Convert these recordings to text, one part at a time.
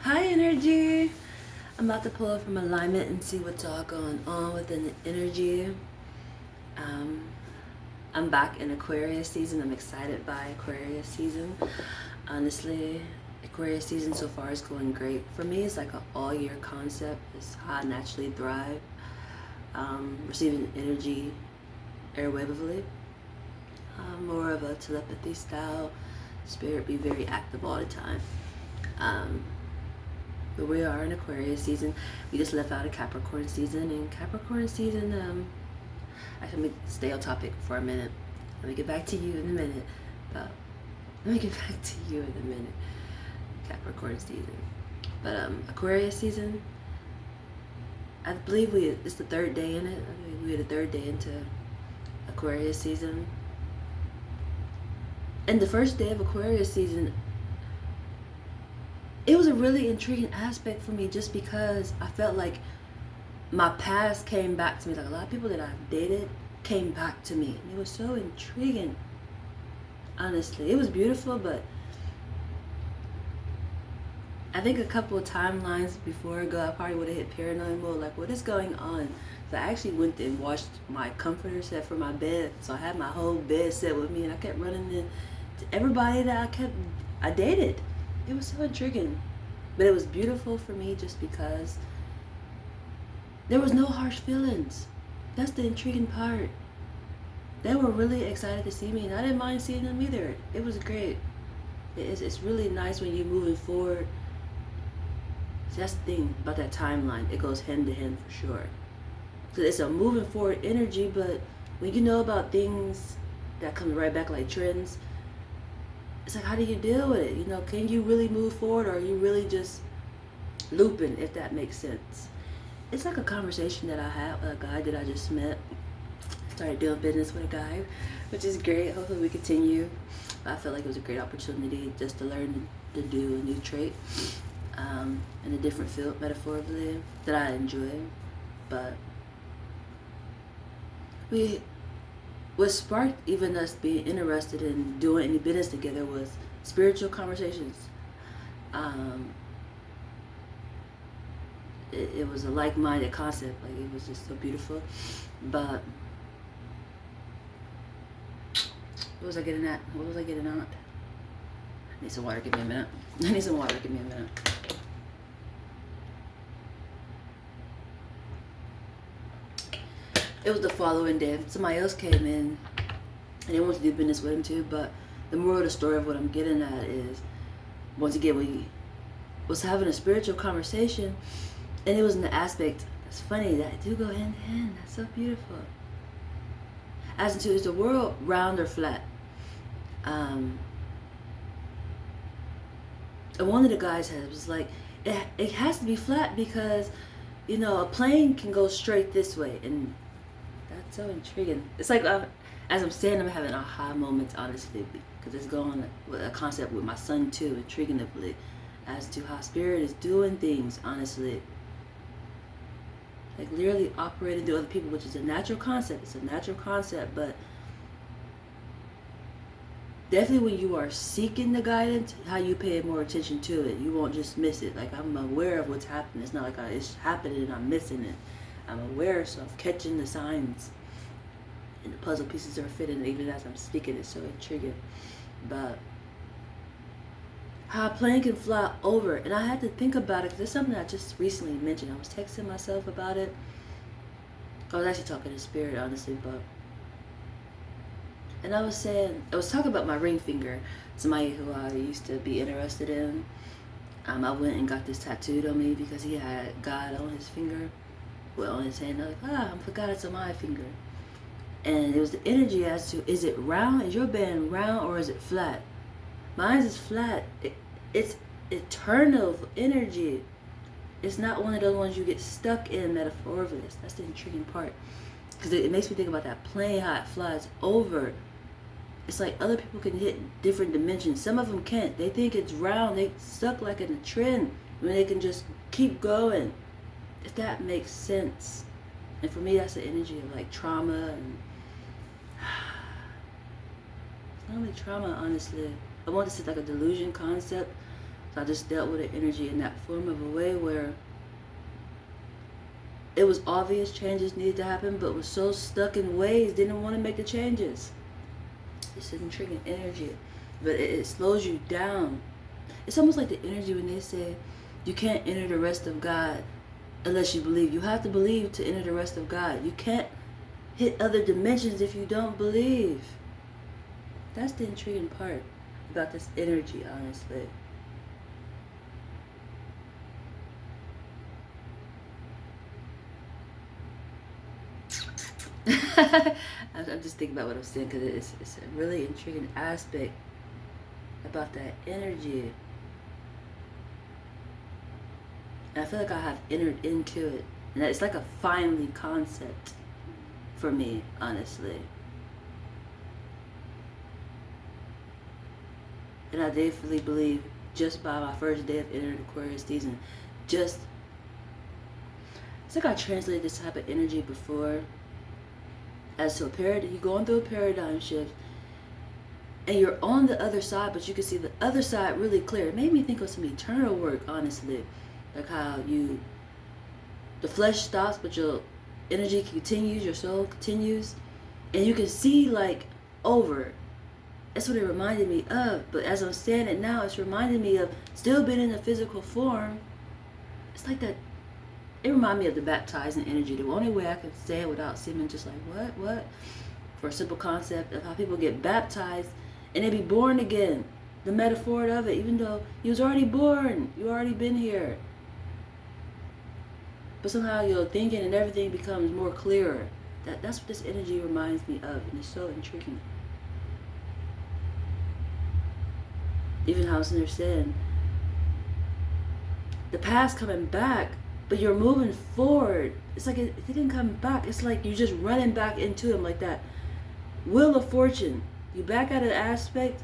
Hi, energy. I'm about to pull up from alignment and see what's all going on within the energy. Um, I'm back in Aquarius season. I'm excited by Aquarius season. Honestly, Aquarius season so far is going great. For me, it's like an all-year concept. It's how I naturally thrive. Receiving energy airwavely. More of a telepathy style. Spirit be very active all the time. But we are in Aquarius season. We just left out of Capricorn season, and Capricorn season, actually, let me stay on topic for a minute. Let me get back to you in a minute. Let me get back to you in a minute. Capricorn season. But Aquarius season, I believe it's the third day in it. I mean, we're the third day into Aquarius season. And the first day of Aquarius season, it was a really intriguing aspect for me just because I felt like my past came back to me. Like a lot of people that I've dated came back to me. And it was so intriguing. Honestly, it was beautiful, but I think a couple of timelines before ago, I probably would have hit paranoid mode. Like, what is going on? So I actually went and washed my comforter set for my bed. So I had my whole bed set with me, and I kept running into everybody that I dated. It was so intriguing, but it was beautiful for me just because there was no harsh feelings. That's the intriguing part. They were really excited to see me, and I didn't mind seeing them either. It was great. It's really nice when you're moving forward. So that's the thing about that timeline. It goes hand to hand for sure. So it's a moving forward energy, but when you know about things that come right back like trends, it's like, how do you deal with it? You know, can you really move forward, or are you really just looping, if that makes sense? It's like a conversation that I had with a guy that I just met. Started doing business with a guy, which is great. Hopefully we continue. I felt like it was a great opportunity just to learn to do a new trait in a different field, metaphorically, that I enjoy. But what sparked even us being interested in doing any business together was spiritual conversations. It was a like-minded concept. Like, it was just so beautiful. But what was I getting at? I need some water. Give me a minute. It was the following day. Somebody else came in and they wanted to do business with him too. But the moral of the story of what I'm getting at is, once again, we was having a spiritual conversation, and it was in the aspect that's funny that do go hand in hand. That's so beautiful. As into, is the world round or flat? And one of the guys was like, it has to be flat because, you know, a plane can go straight this way, and that's so intriguing. It's like, as I'm saying, I'm having aha moments, honestly, because it's going with a concept with my son too, intriguingly, as to how spirit is doing things, honestly. Like literally operating through other people, which is a natural concept. It's a natural concept, but definitely when you are seeking the guidance, how you pay more attention to it, you won't just miss it. Like, I'm aware of what's happening. It's not like it's happening and I'm missing it. I'm aware of catching the signs, and the puzzle pieces are fitting even as I'm speaking. It's so intriguing. But how a plane can fly over, and I had to think about it because it's something I just recently mentioned. I was texting myself about it. I was actually talking to spirit, honestly, and I was talking about my ring finger. Somebody who I used to be interested in. I went and got this tattooed on me because he had God on his finger, well, on his hand. I was like, I forgot it's on my finger. And it was the energy as to, is it round? Is your band round or is it flat? Mine is flat. It's eternal energy. It's not one of those ones you get stuck in metaphorically. That's the intriguing part. Because it makes me think about that plane, how it flies over. It's like other people can hit different dimensions. Some of them can't. They think it's round. They stuck like in a trend when they can just keep going. If that makes sense. And for me, that's the energy of like trauma and it's not really trauma, honestly. I want to say like a delusion concept. I just dealt with the energy in that form of a way where it was obvious changes needed to happen, but was so stuck in ways, didn't want to make the changes. It's an intriguing energy, but it slows you down. It's almost like the energy when they say you can't enter the rest of God unless you believe. You have to believe to enter the rest of God. You can't hit other dimensions if you don't believe. That's the intriguing part about this energy, honestly. I'm just thinking about what I'm saying because it's a really intriguing aspect about that energy. And I feel like I have entered into it. And it's like a finally concept for me, honestly. And I definitely believe just by my first day of entering Aquarius season, it's like I translated this type of energy before as to a paradigm. You're going through a paradigm shift and you're on the other side, but you can see the other side really clear. It made me think of some eternal work, honestly. Like how the flesh stops, but your energy continues, your soul continues, and you can see like over. That's what it reminded me of. But as I'm saying it now, it's reminding me of still being in a physical form. It's like that. It reminded me of the baptizing energy. The only way I can say it without seeming just like, what? For a simple concept of how people get baptized and they be born again. The metaphor of it, even though you was already born, you already been here. But somehow your thinking and everything becomes more clearer. That's what this energy reminds me of, and it's so intriguing. Even how it's saying the past coming back, but you're moving forward. It's like it didn't come back. It's like you're just running back into him like that. Wheel of Fortune. You back at an aspect.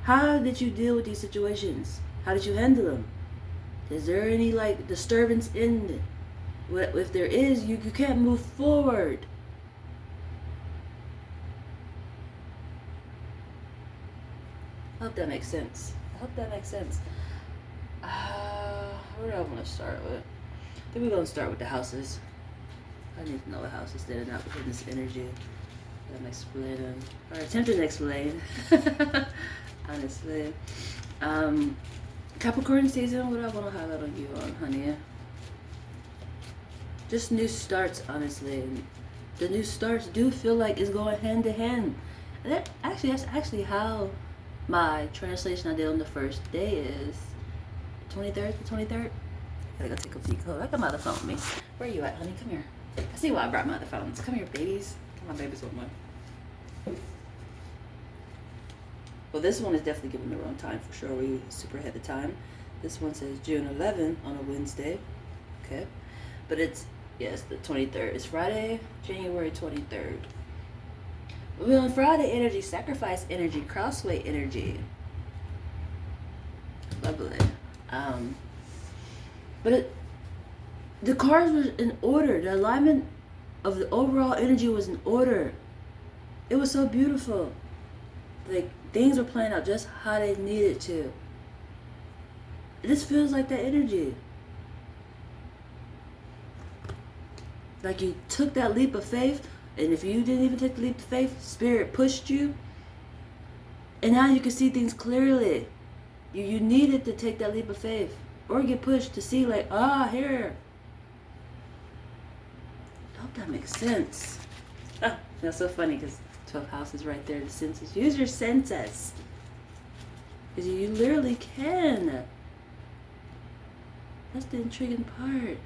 How did you deal with these situations? How did you handle them? Is there any like disturbance in it? If there is, you can't move forward. I hope that makes sense. Where do I want to start with? I think we're going to start with the houses. I need to know what houses they're not within this energy that I'm explaining, or attempting to explain. Honestly. Capricorn season, what do I want to highlight on you on, honey? Just new starts, honestly. The new starts do feel like it's going hand to hand. And that's actually how my translation I did on the first day is. 23rd, the 23rd. I gotta go take a peek. I got my other phone with me. Where are you at, honey? Come here. I see why I brought my other phones. Come here, babies. My babies want one. Well, this one is definitely given the wrong time for sure. We super ahead of time. This one says June 11 on a Wednesday. Okay. But it's the 23rd. It's Friday, January 23rd. We're on Friday energy, sacrifice energy, crossway energy. Lovely. But the cards were in order. The alignment of the overall energy was in order. It was so beautiful. Like things were playing out just how they needed to. This feels like that energy. Like you took that leap of faith, and if you didn't even take the leap of faith, Spirit pushed you, and now you can see things clearly. You needed to take that leap of faith or get pushed to see like, here. I hope that makes sense. That's so funny because 12th house is right there, the senses. Use your senses. Because you literally can. That's the intriguing part.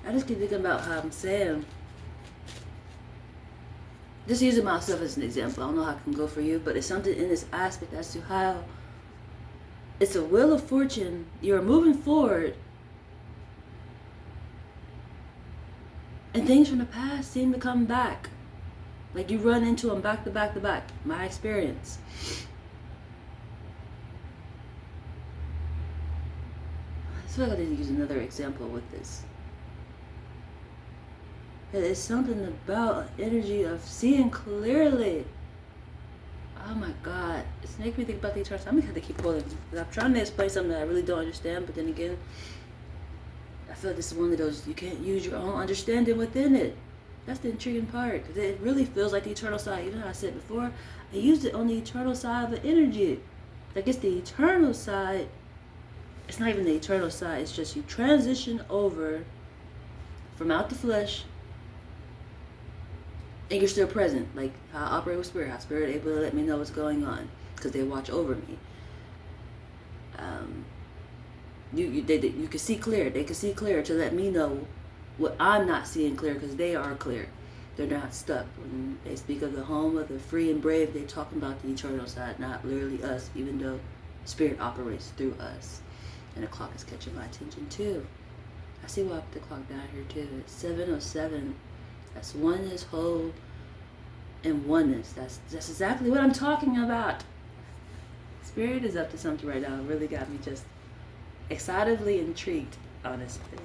I just keep thinking about how I'm saying. Just using myself as an example. I don't know how it can go for you, but it's something in this aspect as to how it's a wheel of fortune. You're moving forward, and things from the past seem to come back. Like you run into them back to back to back. My experience. I feel like I need to use another example with this. It's something about energy of seeing clearly. Oh my God, it's making me think about the eternal side. I'm gonna have to keep pulling. I'm trying to explain something that I really don't understand, but then again, I feel like this is one of those, you can't use your own understanding within it. That's the intriguing part, because it really feels like the eternal side. Even though I said before, I used it on the eternal side of the energy. Like it's the eternal side. It's not even the eternal side. It's just you transition over from out the flesh, and you're still present. Like how I operate with spirit. How spirit able to let me know what's going on, because they watch over me. You can see clear. They can see clear to let me know what I'm not seeing clear, because they are clear. They're not stuck. When they speak of the home of the free and brave, they're talking about the eternal side, not literally us, even though spirit operates through us. And the clock is catching my attention too. I see why I put the clock down here too. It's 7:07. That's oneness, whole, and oneness. That's exactly what I'm talking about. Spirit is up to something right now. It really got me just excitedly intrigued, honestly,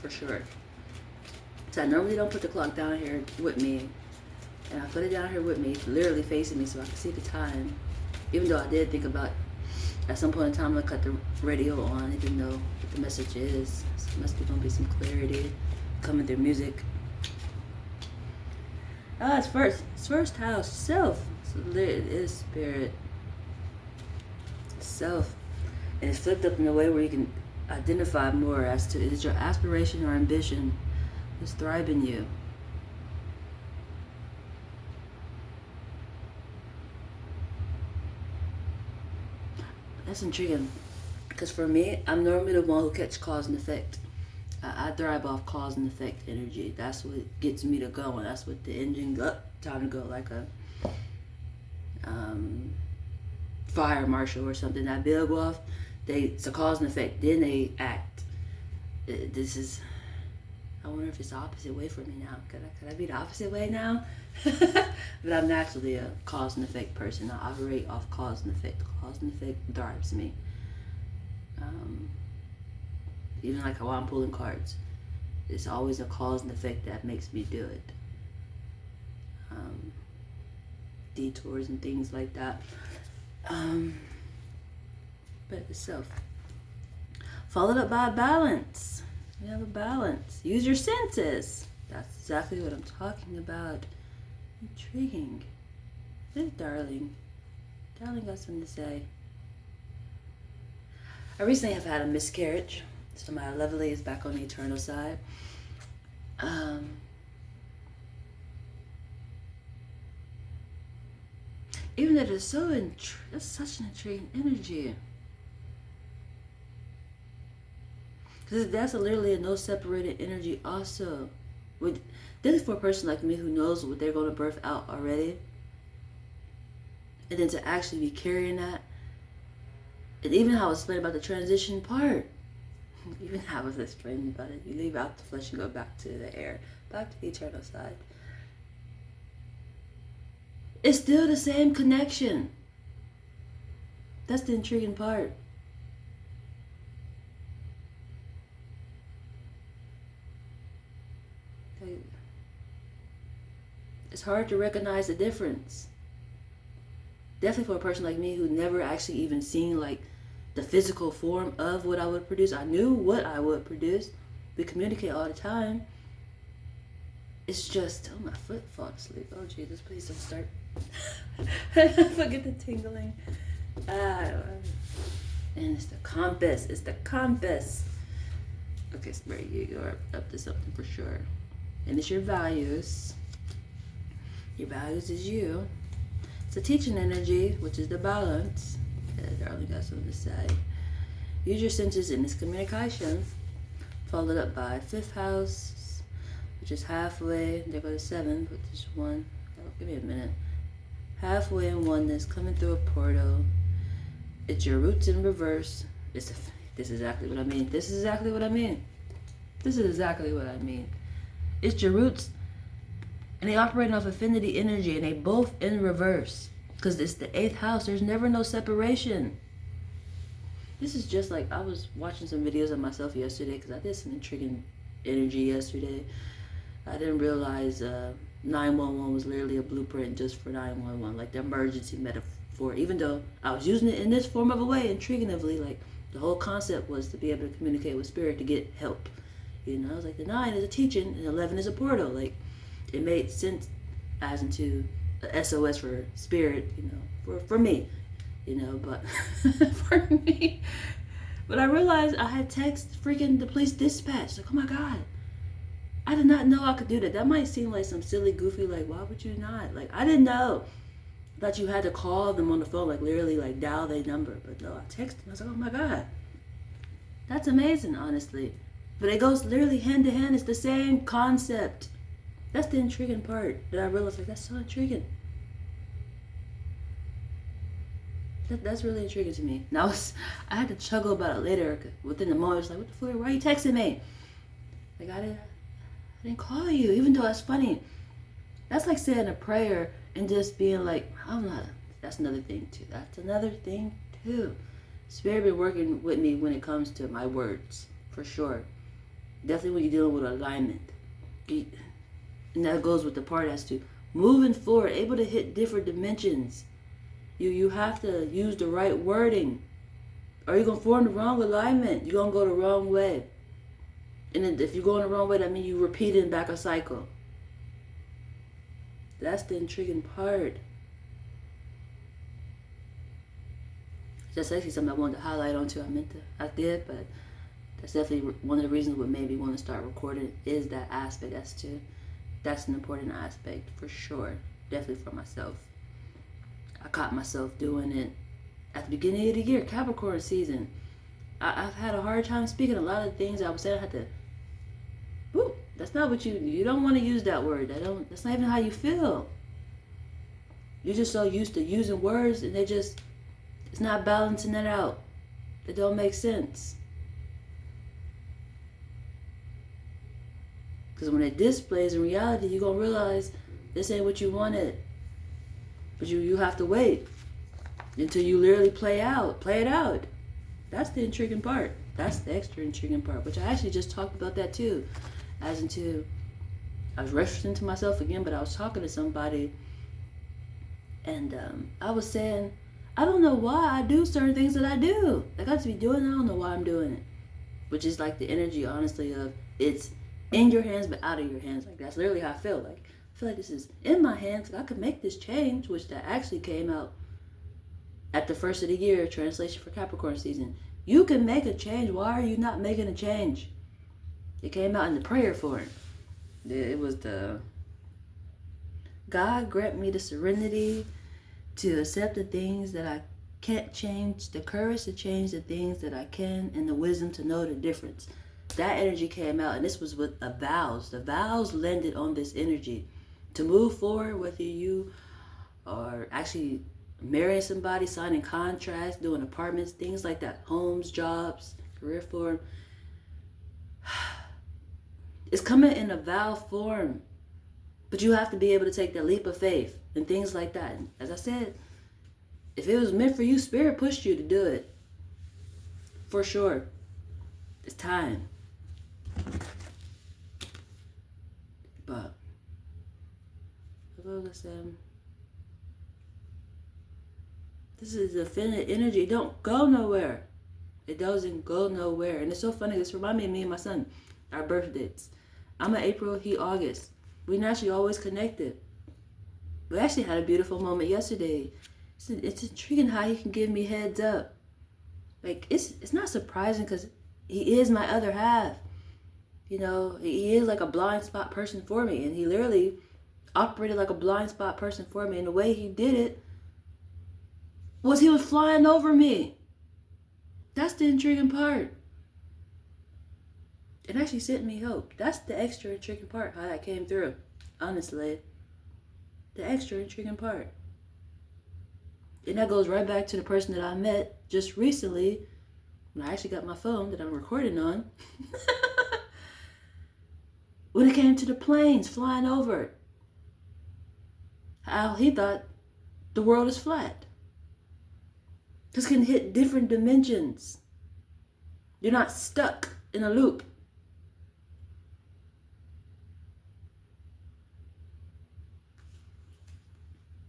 for sure. So I normally don't put the clock down here with me, and I put it down here with me, literally facing me, so I can see the time. Even though I did think about at some point in time I'm gonna cut the radio on, even though what the message is. So there must be gonna be some clarity coming through music. It's first house, self. So it is spirit, self. And it's flipped up in a way where you can identify more as to, is your aspiration or ambition is thriving you? That's intriguing, because for me, I'm normally the one who catch cause and effect. I thrive off cause and effect energy. That's what gets me to go, and that's what the engine time to go, like a fire marshal or something. That bill go off, it's a cause and effect, then they act. This is, I wonder if it's the opposite way for me now. Could I be the opposite way now? But I'm naturally a cause and effect person. I operate off cause and effect. Cause and effect drives me. Even like while I'm pulling cards, it's always a cause and effect that makes me do it. Detours and things like that. But itself. Followed up by a balance. You have a balance. Use your senses. That's exactly what I'm talking about. Intriguing. Hey, darling. Darling got something to say. I recently have had a miscarriage. So my lovely is back on the eternal side. Even that is that's such an intriguing energy. Because that's literally a no separated energy also. This is for a person like me who knows what they're going to birth out already. And then to actually be carrying that. And even how I explained about the transition part. Even how I was explaining about it. You leave out the flesh and go back to the air. Back to the eternal side. It's still the same connection. That's the intriguing part. It's hard to recognize the difference. Definitely for a person like me who never actually even seen like the physical form of what I would produce. I knew what I would produce. We communicate all the time. It's just, oh, my foot fall asleep. Oh Jesus, please don't start. Forget the tingling. And it's the compass. It's the compass. Okay, Spirit, you are up to something for sure. And it's your values. Your values is you. It's a teaching energy, which is the balance. Darling got something to say. Use your senses in this communication. Followed up by 5th house, which is halfway. There goes 7, but there's 1. Oh, give me a minute. Halfway in oneness, coming through a portal. It's your roots in reverse. This is exactly what I mean. This is exactly what I mean. This is exactly what I mean. It's your roots, and they operate off affinity energy, and they both in reverse. Because it's the 8th house. There's never no separation. This is just like, I was watching some videos of myself yesterday, because I did some intriguing energy yesterday. I didn't realize 911 was literally a blueprint just for 911, like the emergency metaphor. Even though I was using it in this form of a way, intriguingly, like the whole concept was to be able to communicate with spirit to get help. You know, I was like the 9 is a teaching and 11 is a portal. Like it made sense as into a SOS for spirit, you know, for me, you know, but for me. But I realized I had text freaking the police dispatch. Like, oh my God. I did not know I could do that. That might seem like some silly, goofy, like, why would you not? Like, I didn't know that you had to call them on the phone, like, literally, like, dial their number. But no, I texted them. I was like, oh my God. That's amazing, honestly. But it goes literally hand to hand. It's the same concept. That's the intriguing part that I realized, like, that's so intriguing. That's really intriguing to me. Now, I had to chuckle about it later. Within the moment, it's like, what the fuck? Why are you texting me? Like, I didn't call you, even though that's funny. That's like saying a prayer and just being like, I'm not. That's another thing too. That's another thing too. Spirit been working with me when it comes to my words, for sure. Definitely when you're dealing with alignment. And that goes with the part as to moving forward, able to hit different dimensions. You have to use the right wording. Or you're going to form the wrong alignment. You're going to go the wrong way. And then if you're going the wrong way, that means you're repeating back a cycle. That's the intriguing part. That's actually something I wanted to highlight on too. I did, but that's definitely one of the reasons what made me want to start recording is that aspect. That's an important aspect for sure. Definitely for myself. I caught myself doing it at the beginning of the year, Capricorn season. I've had a hard time speaking. A lot of things I was saying I had to. Whoop, that's not what you don't want to use that word. That's not even how you feel. You're just so used to using words and it's not balancing it out. It don't make sense. Because when it displays in reality, you're going to realize this ain't what you wanted. But you have to wait until you literally play it out. That's the intriguing part. That's the extra intriguing part, which I actually just talked about that too. I was referencing to myself again, but I was talking to somebody and I was saying, I don't know why I do certain things that I do. Like I just be doing it, I don't know why I'm doing it. Which is like the energy, honestly, of it's in your hands but out of your hands. Like that's literally how I feel. Like I feel like this is in my hands. Like I could make this change, which that actually came out at the first of the year, translation for Capricorn season. You can make a change. Why are you not making a change? It came out in the prayer for it. It was the God grant me the serenity to accept the things that I can't change, the courage to change the things that I can, and the wisdom to know the difference. That energy came out, and this was with the vows. The vows landed on this energy to move forward, whether you are actually marrying somebody, signing contracts, doing apartments, things like that, homes, jobs, career form. It's coming in a vow form, but you have to be able to take that leap of faith and things like that. And as I said, if it was meant for you, Spirit pushed you to do it. For sure. It's time. But this is infinite energy. It don't go nowhere. It doesn't go nowhere. And it's so funny. This reminds me of me and my son, our birth dates. I'm in April, he August. We naturally always connected. We actually had a beautiful moment yesterday. It's intriguing how he can give me heads up. Like, it's not surprising because he is my other half. You know, he is like a blind spot person for me. And he literally operated like a blind spot person for me. And the way he did it was he was flying over me. That's the intriguing part. It actually sent me hope. That's the extra intriguing part, how that came through. Honestly. The extra intriguing part. And that goes right back to the person that I met just recently when I actually got my phone that I'm recording on. When it came to the planes flying over. How he thought the world is flat. This can hit different dimensions. You're not stuck in a loop.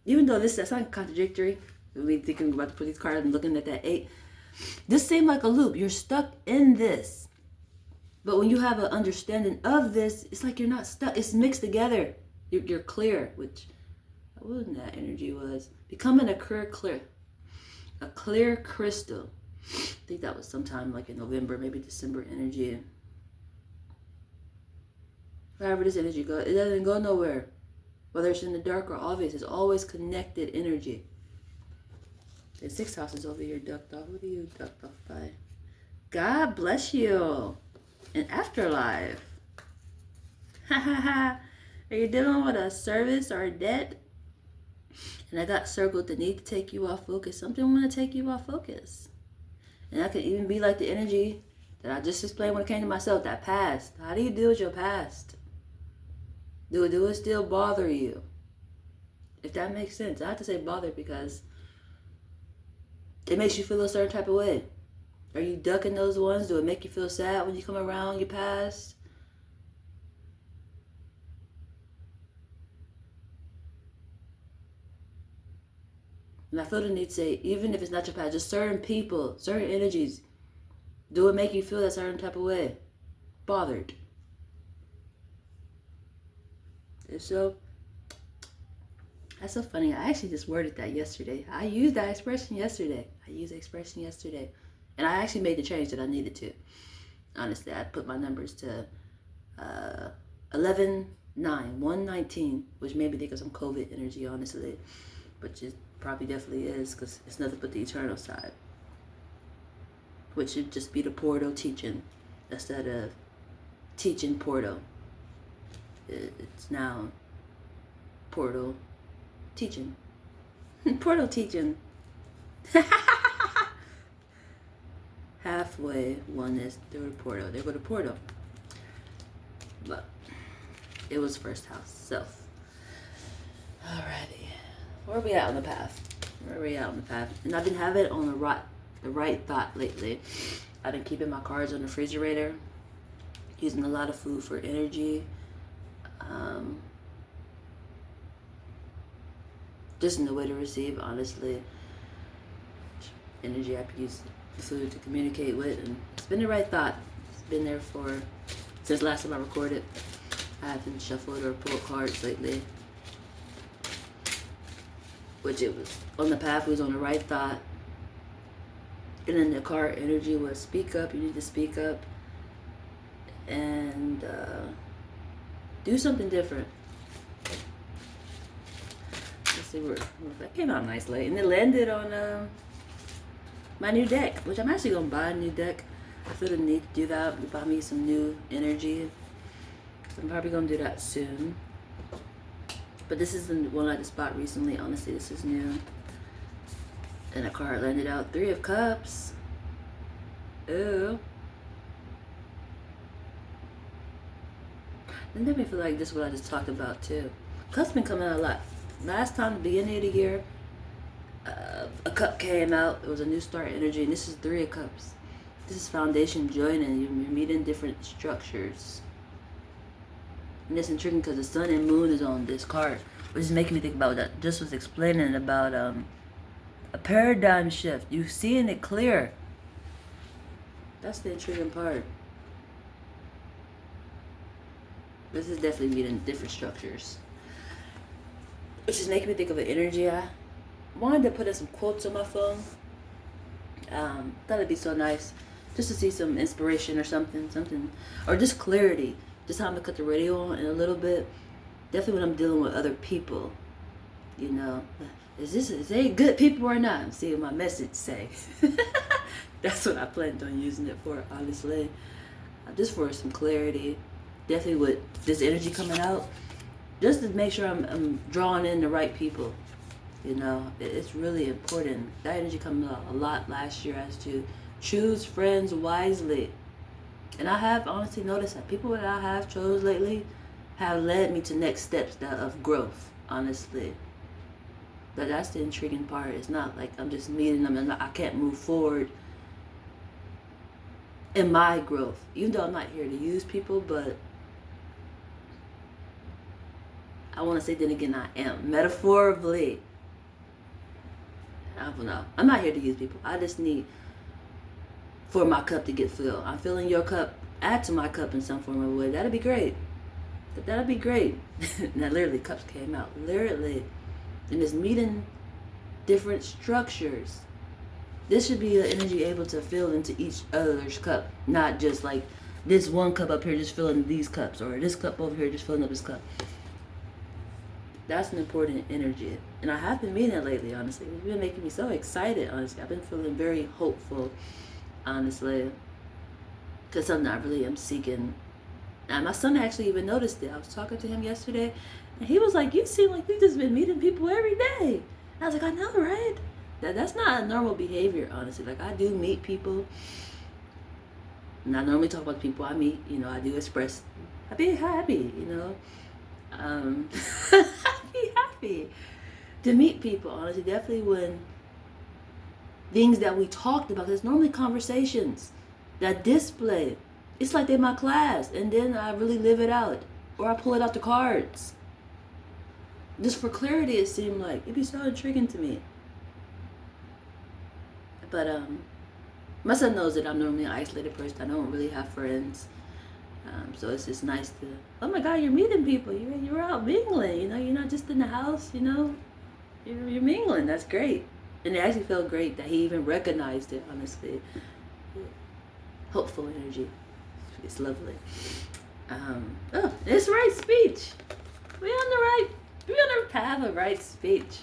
Even though that's not contradictory, we thinking about to put these cards and looking at that 8. This seemed like a loop. You're stuck in this. But when you have an understanding of this, it's like you're not stuck. It's mixed together. You're clear, which I wouldn't that energy was. Becoming a clear crystal. I think that was sometime like in November, maybe December energy. Wherever this energy goes, it doesn't go nowhere. Whether it's in the dark or obvious, it's always connected energy. The 6th house is over here ducked off. What are you ducked off by? God bless you. An afterlife. Ha ha ha. Are you dealing with a service or a debt? And I got circled the need to take you off focus. Something want to take you off focus. And that could even be like the energy that I just explained when it came to myself, that past. How do you deal with your past? Do it still bother you? If that makes sense. I have to say bother because it makes you feel a certain type of way. Are you ducking those ones? Do it make you feel sad when you come around your past? And I feel the need to say, even if it's not your past, just certain people, certain energies, do it make you feel that certain type of way? Bothered. If so, that's so funny. I actually just worded that yesterday. I used that expression yesterday. And I actually made the change that I needed to. Honestly, I put my numbers to 11, 9, 119, which made me think of some COVID energy, honestly. Which it probably definitely is, because it's nothing but the eternal side. Which should just be the portal teaching instead of teaching portal. It's now portal teaching. Portal teaching. Halfway oneness through the portal. There go the portal. But it was 1st house. Self. Alrighty. Where are we at on the path? And I've been having it on the right thought lately. I've been keeping my cards on the refrigerator. Using a lot of food for energy. Just in the way to receive, honestly. Energy I could use the food to communicate with, and it's been the right thought. It's been there since last time I recorded. I haven't shuffled or pulled cards lately. Which it was on the path, it was on the right thought. And then the card energy was speak up, you need to speak up. And do something different. Let's see where that came out nicely. And it landed on my new deck, which I'm actually gonna buy a new deck. I feel the need to do that, to buy me some new energy. So I'm probably gonna do that soon. But this is the one I just bought recently. Honestly, this is new. And a card landed out. 3 of Cups. Ooh. And that made me feel like this is what I just talked about too. Cups been coming out a lot. Last time, the beginning of the year, a cup came out. It was a new start energy, and this is 3 of Cups. This is foundation joining. You're meeting different structures. And it's intriguing because the sun and moon is on this card, which is making me think about that. Just was explaining about a paradigm shift. You seeing it clear. That's the intriguing part. This is definitely meeting different structures. Which is making me think of an energy. I wanted to put in some quotes on my phone. Thought it'd be so nice just to see some inspiration or something, or just clarity. Just how I'm gonna cut the radio on in a little bit. Definitely when I'm dealing with other people. You know, is they good people or not? See what my message say. That's what I planned on using it for, honestly. Just for some clarity. Definitely with this energy coming out. Just to make sure I'm drawing in the right people. You know, it's really important. That energy comes out a lot last year as to choose friends wisely. And I have honestly noticed that people that I have chose lately have led me to next steps of growth, honestly. But that's the intriguing part. It's not like I'm just meeting them and I can't move forward in my growth. Even though I'm not here to use people, but I want to say then again I am. Metaphorically, I don't know. I'm not here to use people. I just need for my cup to get filled. I'm filling your cup. Add to my cup in some form or way. That'd be great. That'd be great. Now, literally, cups came out. Literally. And it's meeting different structures. This should be the energy able to fill into each other's cup. Not just like this one cup up here just filling these cups. Or this cup over here just filling up this cup. That's an important energy. And I have been meeting it lately, honestly. It's been making me so excited, honestly. I've been feeling very hopeful, honestly. Because something I really am seeking. And my son actually even noticed it. I was talking to him yesterday. And he was like, you seem like you've just been meeting people every day. And I was like, I know, right? That's not a normal behavior, honestly. Like, I do meet people. And I normally talk about the people I meet. You know, I do express, I be happy, you know. Happy to meet people, honestly. Definitely when things that we talked about, there's normally conversations that display. It's like they're my class, and then I really live it out, or I pull it out the cards. Just for clarity, it seemed like it'd be so intriguing to me. But my son knows that I'm normally an isolated person. I don't really have friends. So it's just nice to, oh my God, you're meeting people. You're out mingling, you know. You're not just in the house, you know. You're mingling. That's great. And it actually felt great that he even recognized it, honestly. Hopeful energy. It's lovely. Oh, it's right speech. We're on the path of right speech.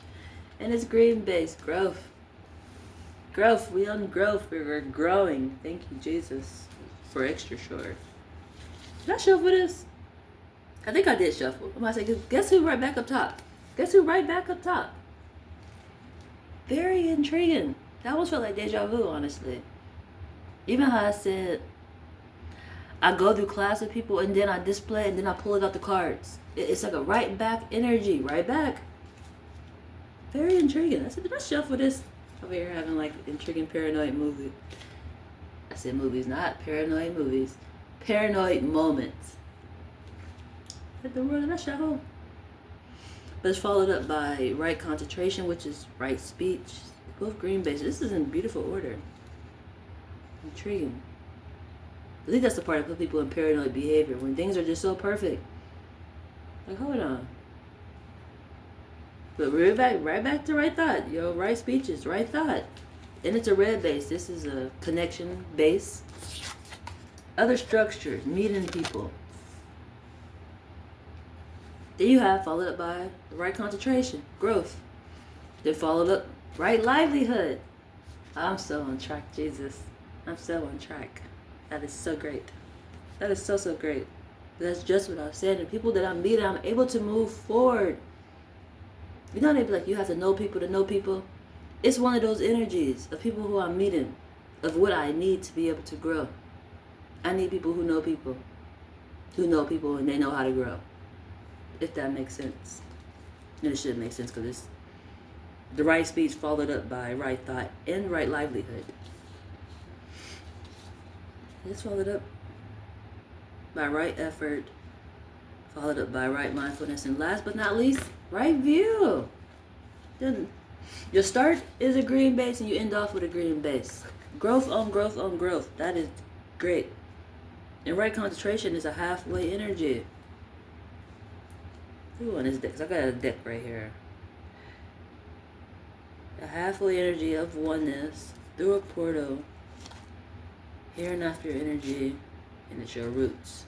And it's green-based growth. Growth. We on growth. We're growing. Thank you, Jesus, for extra short. Did I shuffle this? I think I did shuffle. I'm about to say, guess who right back up top? Guess who right back up top? Very intriguing. That almost felt like deja vu, honestly. Even how I said, I go through class with people and then I display and then I pull it out the cards. It's like a right back energy. Right back. Very intriguing. I said, did I shuffle this? Over here having like intriguing paranoid movie. I said movies, not paranoid movies. Paranoid moments. Hit the word, did I shuffle? But it's followed up by right concentration, which is right speech. Both green bases. This is in beautiful order. Intriguing. I think that's the part that put people in paranoid behavior. When things are just so perfect. Like, hold on. But right back to right thought. Yo, right speeches, right thought. And it's a red base. This is a connection base. Other structures, meeting people. Then you have followed up by the right concentration, growth. Then followed up right livelihood. I'm so on track, Jesus. I'm so on track. That is so great. That is so, so great. That's just what I was saying. The people that I'm meeting, I'm able to move forward. You know, they be like, you have to know people to know people. It's one of those energies of people who I'm meeting, of what I need to be able to grow. I need people who know people and they know how to grow. If that makes sense. And it should make sense because it's the right speech followed up by right thought and right livelihood. It's followed up by right effort, followed up by right mindfulness, and last but not least, right view. Then your start is a green base and you end off with a green base. Growth on growth on growth. That is great. And right concentration is a halfway energy. Who on this deck? 'Cause I got a deck right here. A halfway energy of oneness through a portal. Here and after energy, and it's your roots.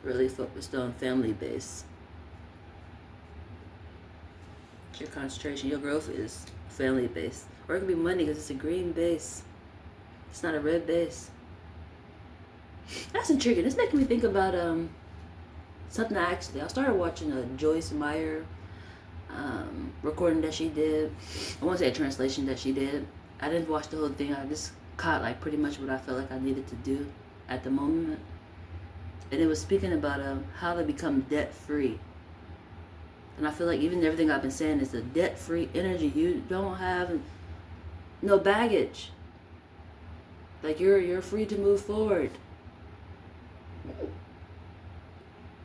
Really focused on family base. Your concentration, your growth is family base. Or it could be money because it's a green base. It's not a red base. That's intriguing. It's making me think about something I started watching a Joyce Meyer recording that she did. I want to say a translation that she did. I didn't watch the whole thing. I just caught like pretty much what I felt like I needed to do at the moment. And it was speaking about how to become debt free. And I feel like even everything I've been saying is a debt free energy. You don't have no baggage. Like you're free to move forward.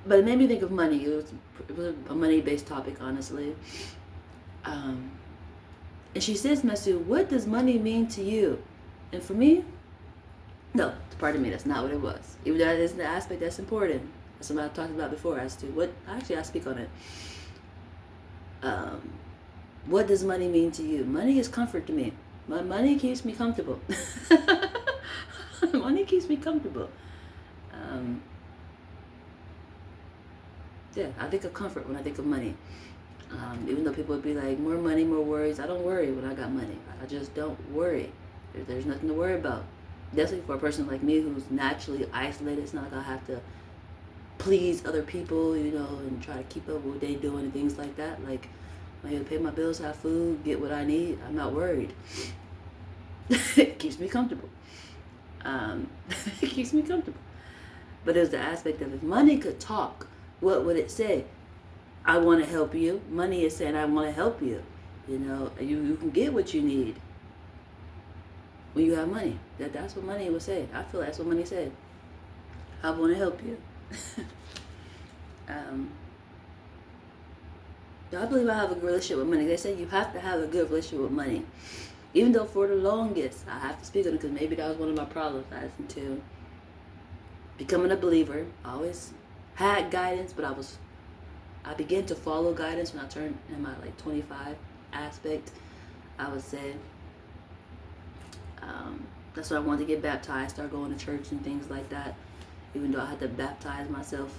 But it made me think of money. It was a money-based topic, honestly. And she says, Masu, what does money mean to you? And for me, no, pardon me, that's not what it was. Even though that is the aspect that's important. That's something I talked about before as to what, actually I speak on it. What does money mean to you? Money is comfort to me. My money keeps me comfortable. Money keeps me comfortable. Yeah, I think of comfort when I think of money. Even though people would be like, more money, more worries. I don't worry when I got money. I just don't worry. There's nothing to worry about. Definitely for a person like me who's naturally isolated, it's not like I have to please other people, you know, and try to keep up with what they doing and things like that. Like, I'm able to pay my bills, have food, get what I need. I'm not worried. It keeps me comfortable. It keeps me comfortable. But there's the aspect of if money could talk, what would it say? I want to help you. Money is saying I want to help you. You know, you can get what you need when you have money. That's what money would say. I feel that's what money said. I want to help you. I believe I have a good relationship with money. They say you have to have a good relationship with money. Even though for the longest, I have to speak on it because maybe that was one of my problems. I listened to becoming a believer. I always had guidance, but I began to follow guidance when I turned in my 25 aspect, I would say. That's when I wanted to get baptized, start going to church and things like that. Even though I had to baptize myself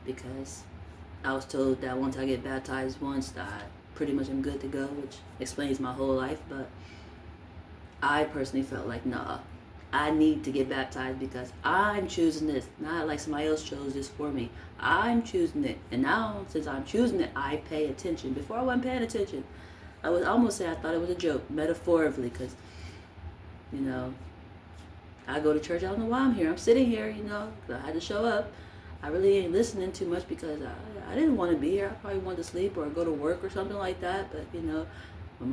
because I was told that once I get baptized once, I pretty much am good to go, which explains my whole life. But I personally felt like, nah, I need to get baptized because I'm choosing this, not like somebody else chose this for me. I'm choosing it. And now, since I'm choosing it, I pay attention. Before I wasn't paying attention. I would almost say I thought it was a joke, metaphorically, because, you know, I go to church, I don't know why I'm here. I'm sitting here, you know, 'cause I had to show up. I really ain't listening too much because I didn't want to be here. I probably wanted to sleep or go to work or something like that. But, you know, I'm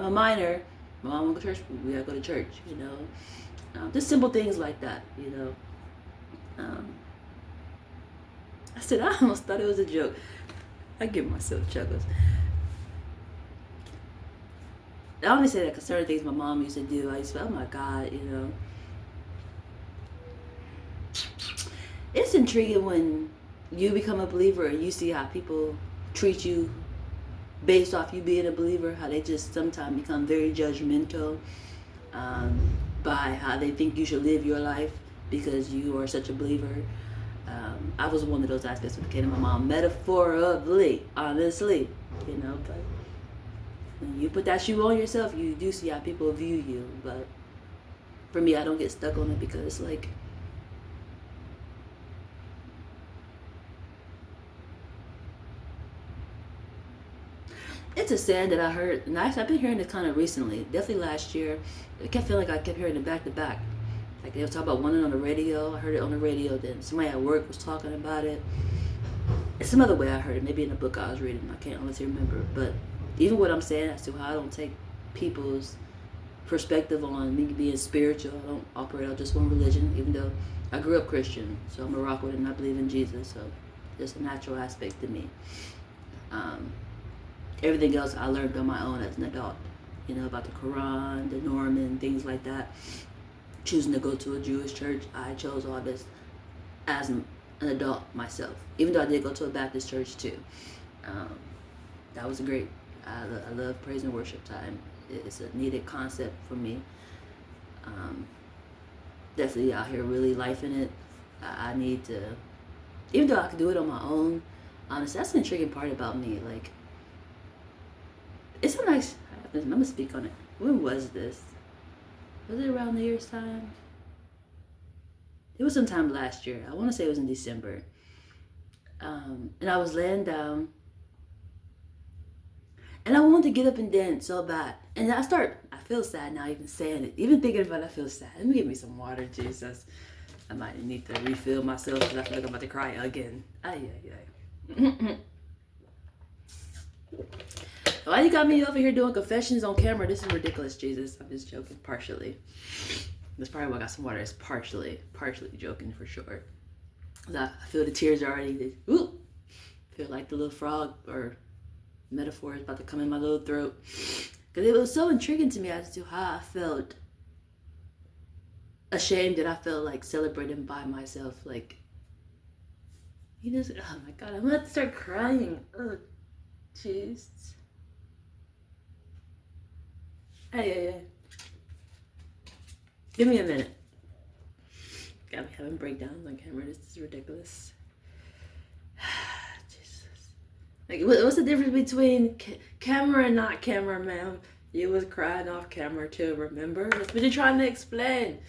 a minor. My mom went to church, we gotta go to church, you know. Just simple things like that, you know. I said, I almost thought it was a joke. I give myself chuckles. I only say that because certain things my mom used to do, I used to, oh my God, you know. It's intriguing when you become a believer and you see how people treat you based off you being a believer, how they just sometimes become very judgmental by how they think you should live your life because you are such a believer. I was one of those aspects when it came to my mom, metaphorically, honestly, you know, but when you put that shoe on yourself, you do see how people view you. But for me, I don't get stuck on it because it's like, it's a saying that I heard, and actually I've been hearing it kind of recently, definitely last year. I kept feeling like I kept hearing it back to back. Like they were talking about one on the radio. I heard it on the radio. Then somebody at work was talking about it. It's some other way I heard it. Maybe in a book I was reading. I can't honestly remember. But even what I'm saying as to how I don't take people's perspective on me being spiritual. I don't operate on just one religion, even though I grew up Christian. So I'm a rock with it and I believe in Jesus. So there's a natural aspect to me. Everything else I learned on my own as an adult. You know, about the Quran, the Norman, things like that. Choosing to go to a Jewish church, I chose all this as an adult myself. Even though I did go to a Baptist church too. That was great. I love praise and worship time. It's a needed concept for me. Definitely out here really life in it. I need to, even though I could do it on my own, honestly, that's the intriguing part about me. Like, it's a nice, I'm gonna speak on it. When was this? Was it around New Year's time? It was sometime last year. I want to say it was in December. And I was laying down. And I wanted to get up and dance so bad. And I feel sad now even saying it. Even thinking about it, I feel sad. Let me get me some water, Jesus. I might need to refill myself because I feel like I'm about to cry again. Ay. Why you got me over here doing confessions on camera? This is ridiculous, Jesus. I'm just joking, partially. That's probably why I got some water. It's partially joking for sure. I feel the tears already. Feel like the little frog or metaphor is about to come in my little throat. Because it was so intriguing to me as to how I felt ashamed that I felt like celebrating by myself. Like, you just, oh my God, I'm about to start crying. Oh, jeez. Hey. Give me a minute. Got me having breakdowns on camera. This is ridiculous. Jesus. Like, what's the difference between camera and not camera, ma'am? You was crying off camera too, remember? That's what you're trying to explain.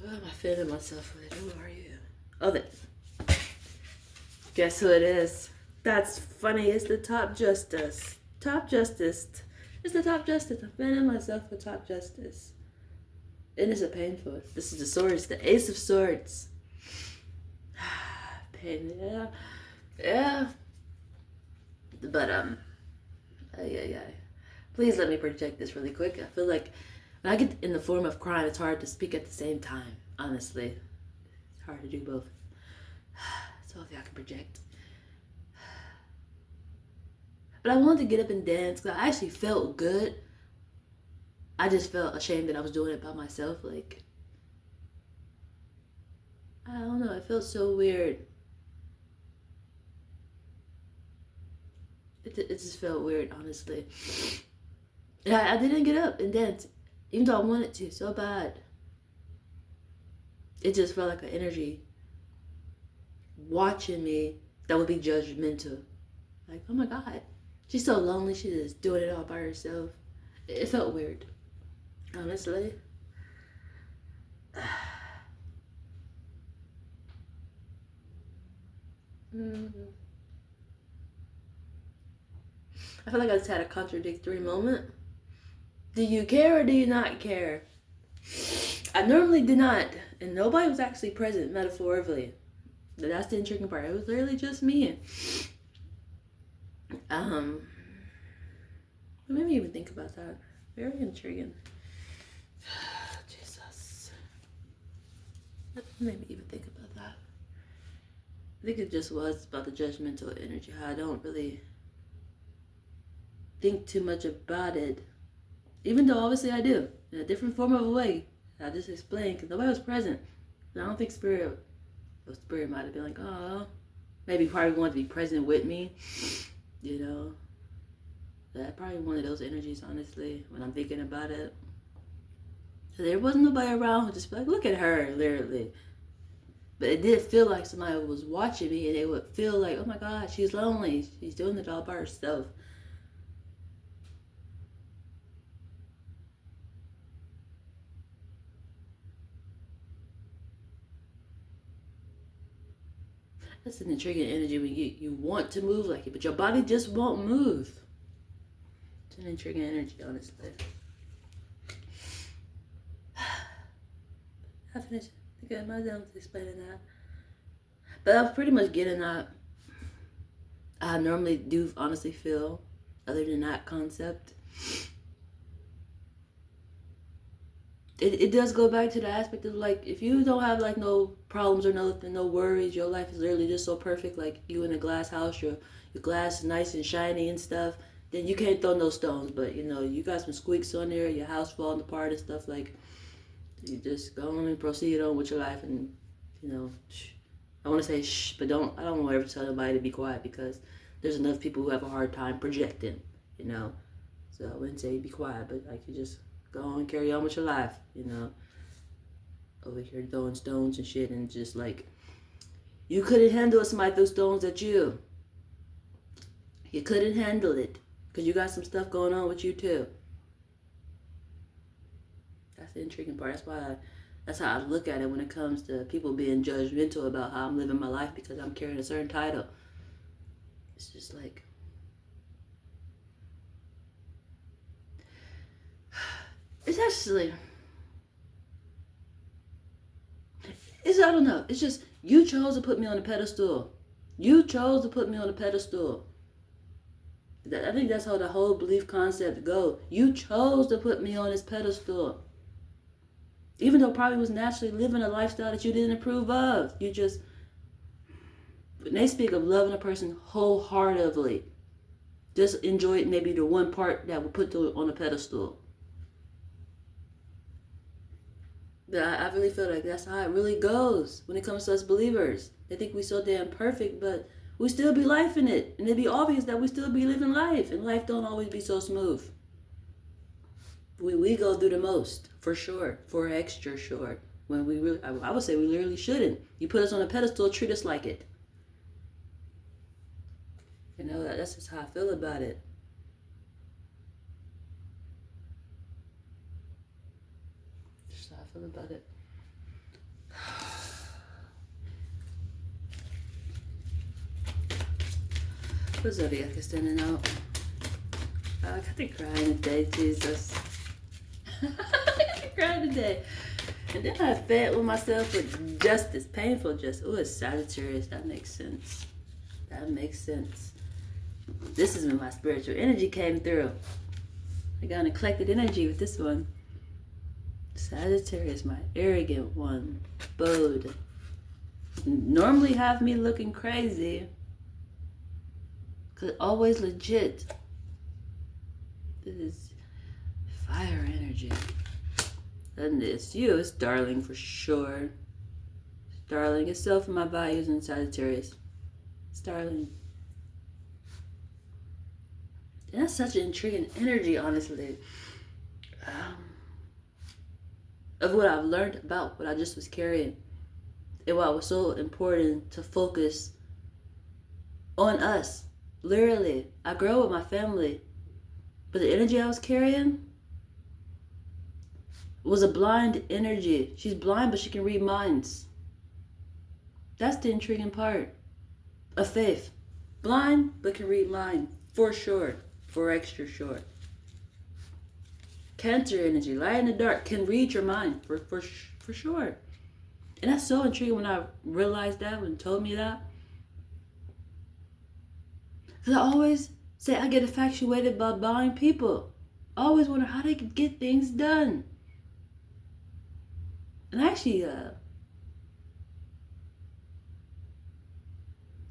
What am I feeling myself with? Who are you? Oh, that. Guess who it is? That's funny. It's the top justice. Top justice. It's the top justice. I'm feeling myself with top justice. And it's a painful. This is the swords, the ace of swords. Pain, yeah. But please let me project this really quick. I feel like when I get in the form of crying, it's hard to speak at the same time. Honestly, it's hard to do both. So hopefully I can project. But I wanted to get up and dance because I actually felt good. I just felt ashamed that I was doing it by myself. Like, I don't know. It felt so weird. It just felt weird, honestly. And I didn't get up and dance, even though I wanted to so bad. It just felt like an energy watching me that would be judgmental. Like, oh my God, she's so lonely. She's just doing it all by herself. It felt weird. Honestly. I feel like I just had a contradictory moment. Do you care or do you not care? I normally did not, and nobody was actually present metaphorically. That's the intriguing part. It was literally just me. Let me even think about that. Very intriguing. Jesus. Let me even think about that. I think it just was about the judgmental energy. How I don't really think too much about it. Even though obviously I do. In a different form of a way. I just explained because nobody was present. And I don't think Spirit might have been like, oh, maybe probably wanted to be present with me. You know. That probably one of those energies, honestly, when I'm thinking about it. So there wasn't nobody around who just be like, look at her, literally. But it did feel like somebody was watching me, and they would feel like, oh my God, she's lonely. She's doing it all by herself. That's an intriguing energy when you want to move like it, but your body just won't move. It's an intriguing energy, honestly. I finished. Okay, my done with explaining that. But I was pretty much getting that. I normally do honestly feel, other than that concept. It does go back to the aspect of like, if you don't have like no problems or nothing, no worries, your life is literally just so perfect, like you in a glass house, your glass is nice and shiny and stuff, then you can't throw no stones. But you know, you got some squeaks on there, your house falling apart and stuff, like you just go on and proceed on with your life. And you know, I want to say shh, but I don't want to ever tell anybody to be quiet, because there's enough people who have a hard time projecting, you know. So I wouldn't say be quiet, but like you just go on, carry on with your life, you know. Over here throwing stones and shit, and just like, you couldn't handle it, somebody threw stones at you. You couldn't handle it, because you got some stuff going on with you too. That's the intriguing part. That's how I look at it when it comes to people being judgmental about how I'm living my life because I'm carrying a certain title. It's just like, it's actually, I don't know. It's just, you chose to put me on a pedestal. You chose to put me on a pedestal. I think that's how the whole belief concept goes. You chose to put me on this pedestal. Even though probably was naturally living a lifestyle that you didn't approve of. You just, when they speak of loving a person wholeheartedly, Just enjoy maybe the one part that we put on a pedestal. But I really feel like that's how it really goes when it comes to us believers. They think we so damn perfect, but we still be life in it. And it'd be obvious that we still be living life. And life don't always be so smooth. We go through the most, for sure. For extra sure. When we really, I would say we literally shouldn't. You put us on a pedestal, treat us like it. You know, that's just how I feel about it. That's how I feel about it. What zodiac is standing out? I got to cry today, Jesus. I got to cry today. And then I fed with myself with justice, painful justice. Oh, it's Sagittarius. That makes sense. That makes sense. This is when my spiritual energy came through. I got an eclectic energy with this one. Sagittarius, my arrogant one. Bold. Normally have me looking crazy. Cause always legit. This is fire energy. And it's you, it's darling for sure. Darling itself and my values in Sagittarius. It's darling. And that's such an intriguing energy, honestly. Of what I've learned about what I just was carrying. And why it was so important to focus on us. Literally. I grew up with my family. But the energy I was carrying was a blind energy. She's blind, but she can read minds. That's the intriguing part of faith. Blind, but can read mind. For sure. For extra sure. Cancer energy, light in the dark, can read your mind. For sure. And that's so intriguing when I realized that, when told me that. Because I always say I get infatuated by blind people. I always wonder how they could get things done. And actually,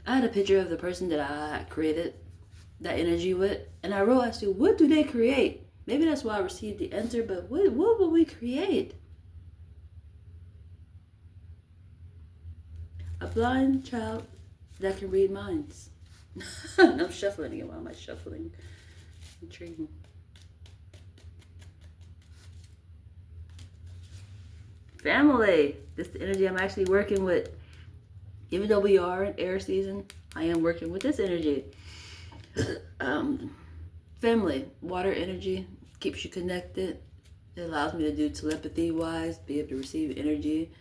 I had a picture of the person that I created that energy with. And I wrote, actually, what do they create? Maybe that's why I received the answer, but what will we create? A blind child that can read minds. I'm shuffling again. Why am I shuffling? Intriguing. Family. This is the energy I'm actually working with. Even though we are in air season, I am working with this energy. Family. Water energy. Keeps you connected. It allows me to do telepathy wise, be able to receive energy.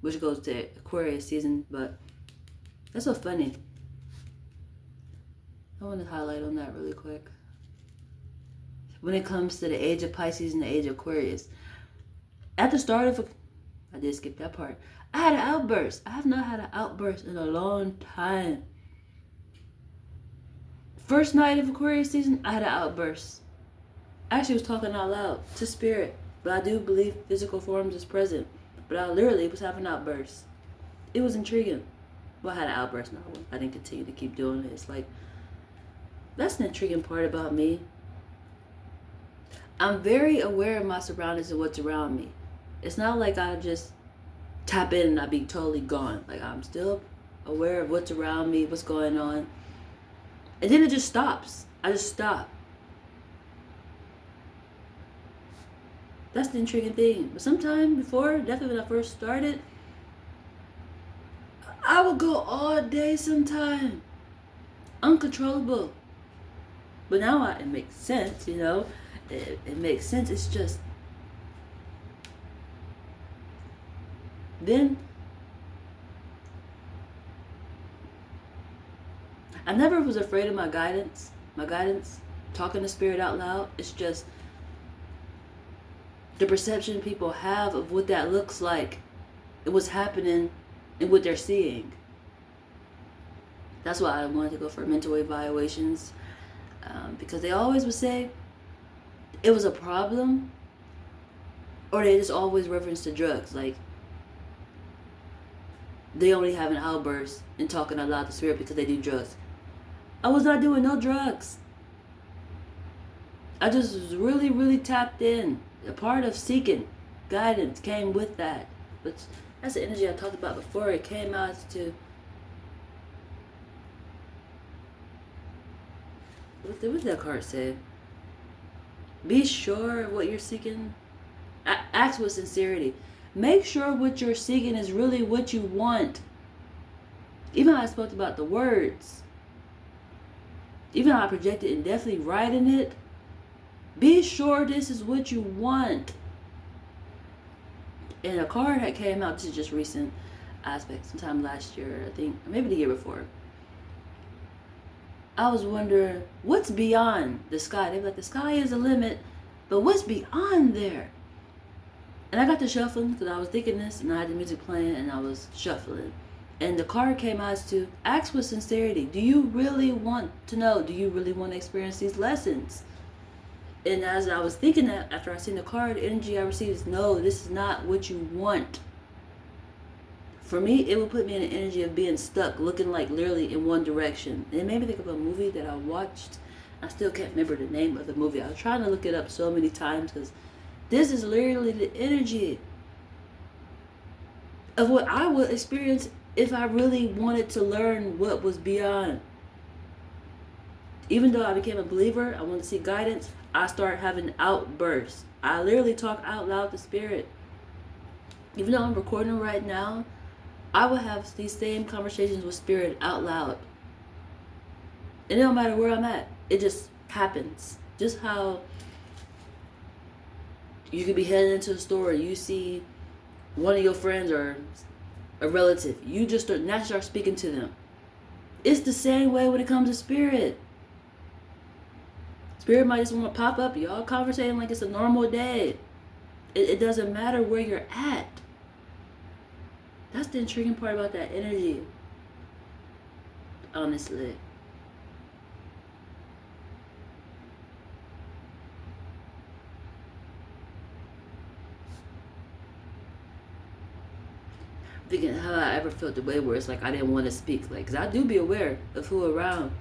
Which goes to Aquarius season, but that's so funny. I want to highlight on that really quick. When it comes to the age of Pisces and the age of Aquarius, at the start of, I did skip that part. I had an outburst. I have not had an outburst in a long time. First night of Aquarius season, I had an outburst. I actually was talking out loud to spirit, but I do believe physical forms is present. But I literally was having outbursts. It was intriguing. Well, I had an outburst now. I didn't continue to keep doing it. It's like, that's an intriguing part about me. I'm very aware of my surroundings and what's around me. It's not like I just tap in and I be totally gone. Like, I'm still aware of what's around me, what's going on. And then it just stops. I just stop. That's the intriguing thing. But sometime before, definitely when I first started, I would go all day sometime. Uncontrollable. But now it makes sense, you know. It makes sense. It's just, then I never was afraid of my guidance. Talking to spirit out loud. It's just the perception people have of what that looks like and what's happening and what they're seeing. That's why I wanted to go for mental evaluations, because they always would say it was a problem, or they just always reference to drugs. Like, they only have an outburst and talking out loud to spirit because they do drugs. I was not doing no drugs. I just was really, really tapped in. A part of seeking guidance came with that. But that's the energy I talked about before. It came out to, what did that card say? Be sure what you're seeking. Act with sincerity. Make sure what you're seeking is really what you want. Even how I spoke about the words. Even how I projected and definitely writing it. Be sure this is what you want. And a card that came out, this is just recent aspect, sometime last year, I think, or maybe the year before. I was wondering, what's beyond the sky? They were like, the sky is the limit, but what's beyond there? And I got to shuffling because I was thinking this, and I had the music playing, and I was shuffling. And the card came out as to ask with sincerity. Do you really want to know? Do you really want to experience these lessons? And as I was thinking that, after I seen the card, the energy I received is, no, this is not what you want. For me, it would put me in an energy of being stuck, looking like literally in one direction. And it made me think of a movie that I watched. I still can't remember the name of the movie. I was trying to look it up so many times because this is literally the energy of what I would experience if I really wanted to learn what was beyond. Even though I became a believer, I wanted to seek guidance, I started having outbursts. I literally talk out loud to spirit. Even though I'm recording right now, I will have these same conversations with spirit out loud. And it don't matter where I'm at. It just happens. Just how you could be heading into a store, you see one of your friends or a relative, you just naturally start speaking to them. It's the same way when it comes to spirit. Spirit might just want to pop up, y'all conversating like it's a normal day. It doesn't matter where you're at. That's the intriguing part about that energy. Honestly. Thinking how I ever felt the way where it's like I didn't want to speak. Like, because I do be aware of who around.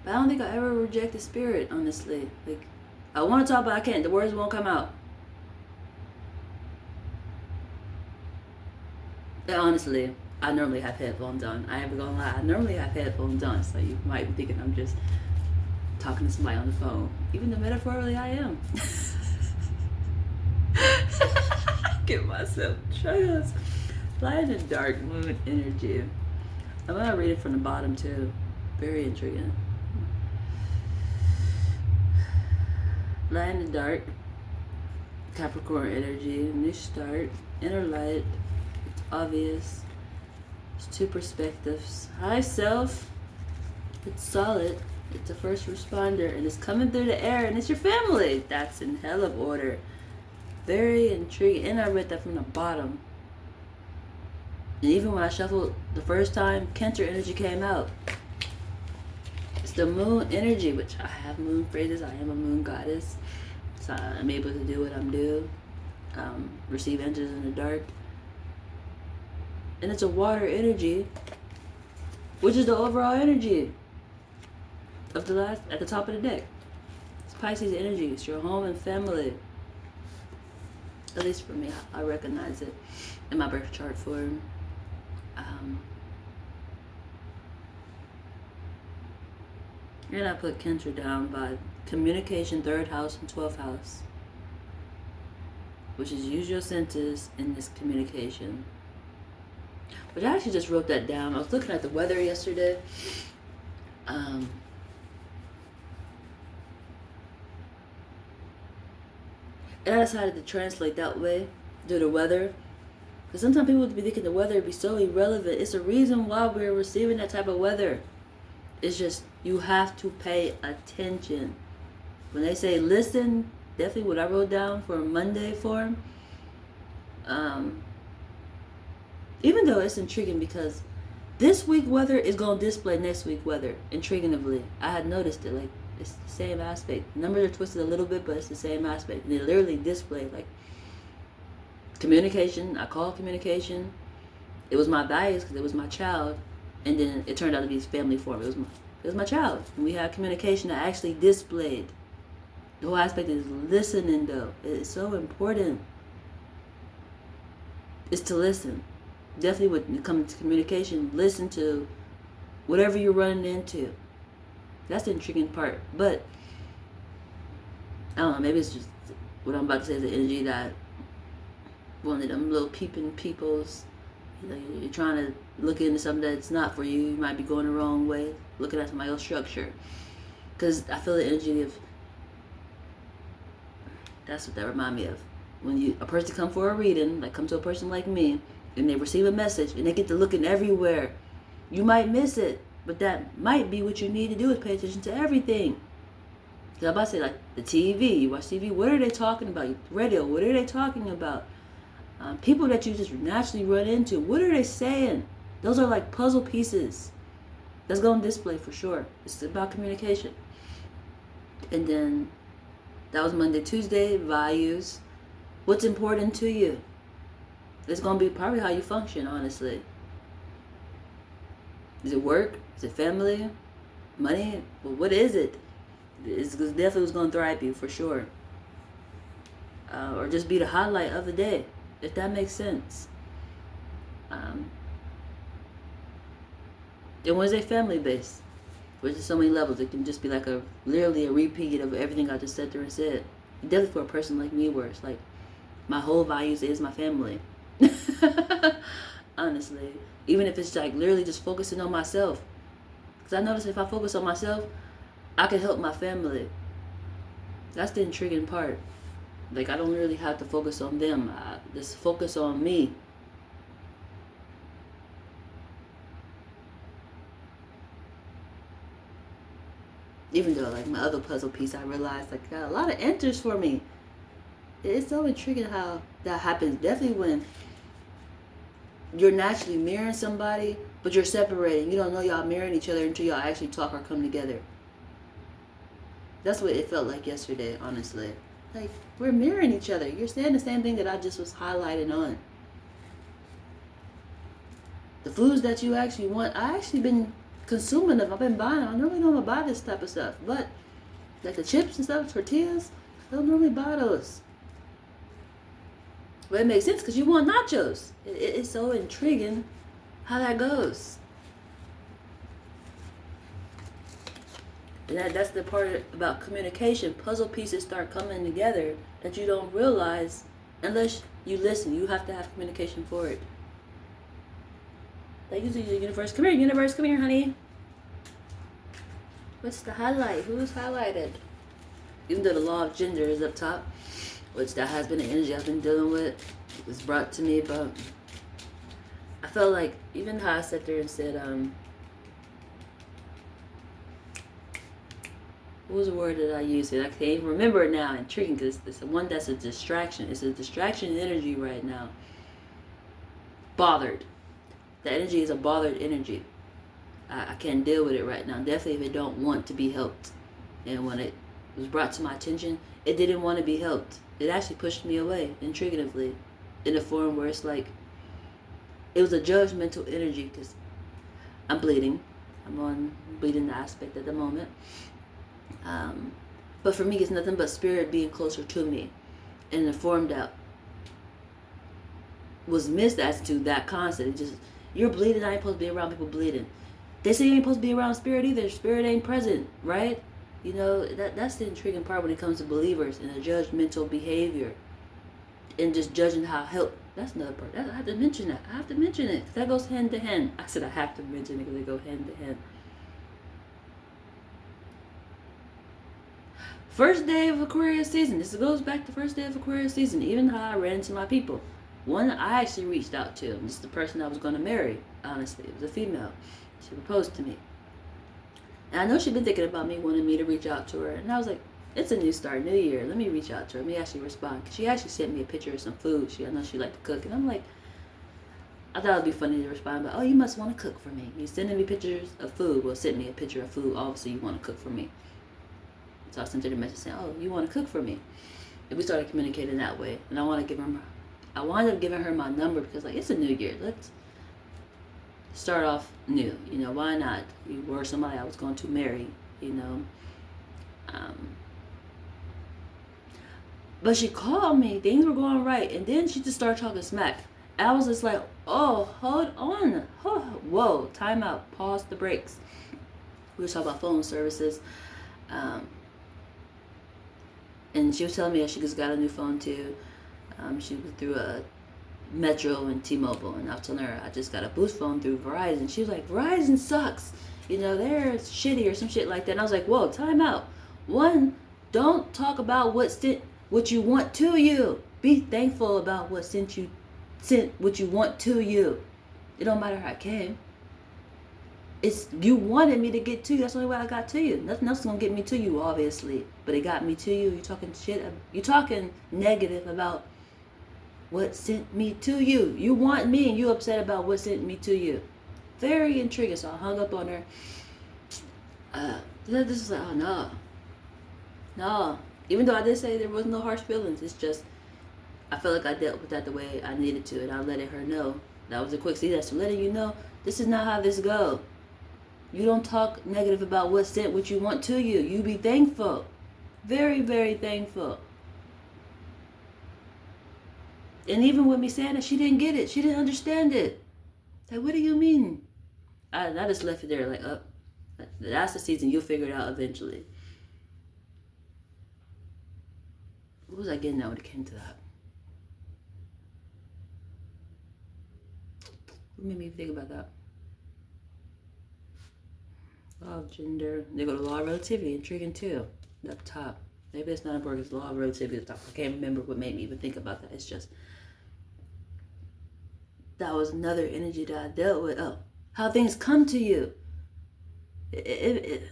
But I don't think I ever rejected spirit, honestly. Like, I want to talk, but I can't. The words won't come out. And honestly, I normally have headphones on. I ain't gonna lie. I normally have headphones on, so you might be thinking I'm just talking to somebody on the phone. Even though metaphorically I am. Get myself trust. Fly in the dark moon energy. I'm gonna read it from the bottom too. Very intriguing. Fly in the dark. Capricorn energy. New start. Inner light. It's obvious. It's two perspectives. High self. It's solid. It's a first responder and it's coming through the air and it's your family. That's in hell of order. Very intriguing. And I read that from the bottom. And even when I shuffled the first time, Cancer energy came out. It's the moon energy, which I have moon phrases. I am a moon goddess. So I'm able to do what I'm doing. Receive answers in the dark. And it's a water energy, which is the overall energy of the last, at the top of the deck. It's Pisces energy. It's your home and family. At least for me, I recognize it in my birth chart form. And I put Cancer down by communication, 3rd house and 12th house, which is use your senses in this communication. But I actually just wrote that down. I was looking at the weather yesterday. And I decided to translate that way, do the weather. Because sometimes people would be thinking the weather would be so irrelevant. It's the reason why we're receiving that type of weather. It's just, you have to pay attention. When they say listen, definitely what I wrote down for Monday form. Even though it's intriguing because this week weather is going to display next week weather, intriguingly. I had noticed it, like, it's the same aspect. Numbers are twisted a little bit, but it's the same aspect. And they literally display, like, communication. I call communication. It was my bias because it was my child, and then it turned out to be his family form. It was my child. And we had communication that actually displayed. The whole aspect is listening, though. It's so important. Is to listen. Definitely when it comes to communication, listen to whatever you're running into. That's the intriguing part. But I don't know, maybe it's just what I'm about to say is the energy that one of them little peeping peoples, you know, you're trying to look into something that's not for you. You might be going the wrong way, looking at somebody else's structure. Because I feel the energy of, that's what that remind me of. When a person come for a reading, like come to a person like me, and they receive a message, and they get to looking everywhere. You might miss it, but that might be what you need to do is pay attention to everything. Cause I'm about to say, like the TV, you watch TV, what are they talking about? Radio, what are they talking about? People that you just naturally run into, what are they saying? Those are like puzzle pieces. That's going to display for sure. It's about communication. And then that was Monday. Tuesday, values. What's important to you? It's going to be probably how you function, honestly. Is it work? Is it family? Money? Well, what is it? It's definitely what's going to thrive you for sure. Or just be the highlight of the day, if that makes sense. Then Wednesday, family based, which is so many levels. It can just be like literally a repeat of everything I just said there and said. Definitely for a person like me, where it's like my whole values is my family. Honestly, even if it's like literally just focusing on myself, because I notice if I focus on myself, I can help my family. That's the intriguing part. Like I don't really have to focus on them. I just focus on me. Even though like my other puzzle piece, I realized like got a lot of answers for me. It's so intriguing how that happens. Definitely when you're naturally mirroring somebody, but you're separating. You don't know y'all mirroring each other until y'all actually talk or come together. That's what it felt like yesterday, honestly. Like, we're mirroring each other. You're saying the same thing that I just was highlighting on. The foods that you actually want, I actually been consuming them. I've been buying them. I normally don't buy this type of stuff. But, like the chips and stuff, tortillas, I don't normally buy those. But it makes sense because you want nachos. It's so intriguing how that goes. And that's the part about communication. Puzzle pieces start coming together that you don't realize unless you listen. You have to have communication for it. Like usually the universe. Come here, universe. Come here, honey. What's the highlight? Who's highlighted? Even though the law of gender is up top, which that has been the energy I've been dealing with. It was brought to me, but I felt like even how I sat there and said, what was the word that I used? I can't even remember it now. Intriguing because it's the one that's a distraction. It's a distraction energy right now. Bothered. The energy is a bothered energy. I can't deal with it right now. Definitely if it don't want to be helped. And when it was brought to my attention, it didn't want to be helped. It actually pushed me away, intriguingly, in a form where it's like, it was a judgmental energy because I'm bleeding. I'm on bleeding aspect at the moment. But for me, it's nothing but spirit being closer to me in a form that was missed as to that concept. It just, you're bleeding, I ain't supposed to be around people bleeding. They say you ain't supposed to be around spirit either. Spirit ain't present, right? You know, that's the intriguing part when it comes to believers and the judgmental behavior and just judging how help. That's another part. I have to mention that. I have to mention it because that goes hand to hand. I said I have to mention it because they go hand to hand. First day of Aquarius season. This goes back to first day of Aquarius season. Even how I ran into my people. One I actually reached out to. This is the person I was going to marry, honestly. It was a female. She proposed to me. And I know she'd been thinking about me, wanting me to reach out to her. And I was like, it's a new start, new year. Let me reach out to her. Let me actually respond. She actually sent me a picture of some food. I know she liked to cook. And I'm like, I thought it'd be funny to respond, but, oh, you must want to cook for me. You're sending me pictures of food. Well, send me a picture of food. Obviously, you want to cook for me. So I sent her the message saying, oh, you want to cook for me? And we started communicating that way. And I wanted to give her my number because, like, it's a new year. start off new. You know, why not? You were somebody I was going to marry, you know. Um, but she called me, things were going right, and then she just started talking smack. I was just like, oh, hold on. Whoa, time out, pause the brakes. We were talking about phone services. Um, and she was telling me that she just got a new phone too. She was through a Metro and T-Mobile, and I was telling her I just got a Boost phone through Verizon. She was like, Verizon sucks. You know, they're shitty or some shit like that. And I was like, whoa, time out. One, don't talk about what you want to you. Be thankful about what sent what you want to you. It don't matter how it came. It's you wanted me to get to you. That's the only way I got to you. Nothing else is gonna get me to you, obviously. But it got me to you. You talking shit. You talking negative about what sent me to you. You want me and you upset about what sent me to you. Very intriguing. So I hung up on her. This is like, oh no. Even though I did say there was no harsh feelings, it's just I felt like I dealt with that the way I needed to, and I let her know. That was a quick see. That's letting you know this is not how this go. You don't talk negative about what sent what you want to you. You be thankful. Very, very thankful. And even with me saying that, she didn't get it. She didn't understand it. Like, what do you mean? I just left it there like, oh, that's the season. You'll figure it out eventually. What was I getting at when it came to that? What made me think about that? Law of gender. They go to law of relativity. Intriguing too. Up top. Maybe it's not important. It's law of relativity up top. I can't remember what made me even think about that. It's just that was another energy that I dealt with. Oh, how things come to you. It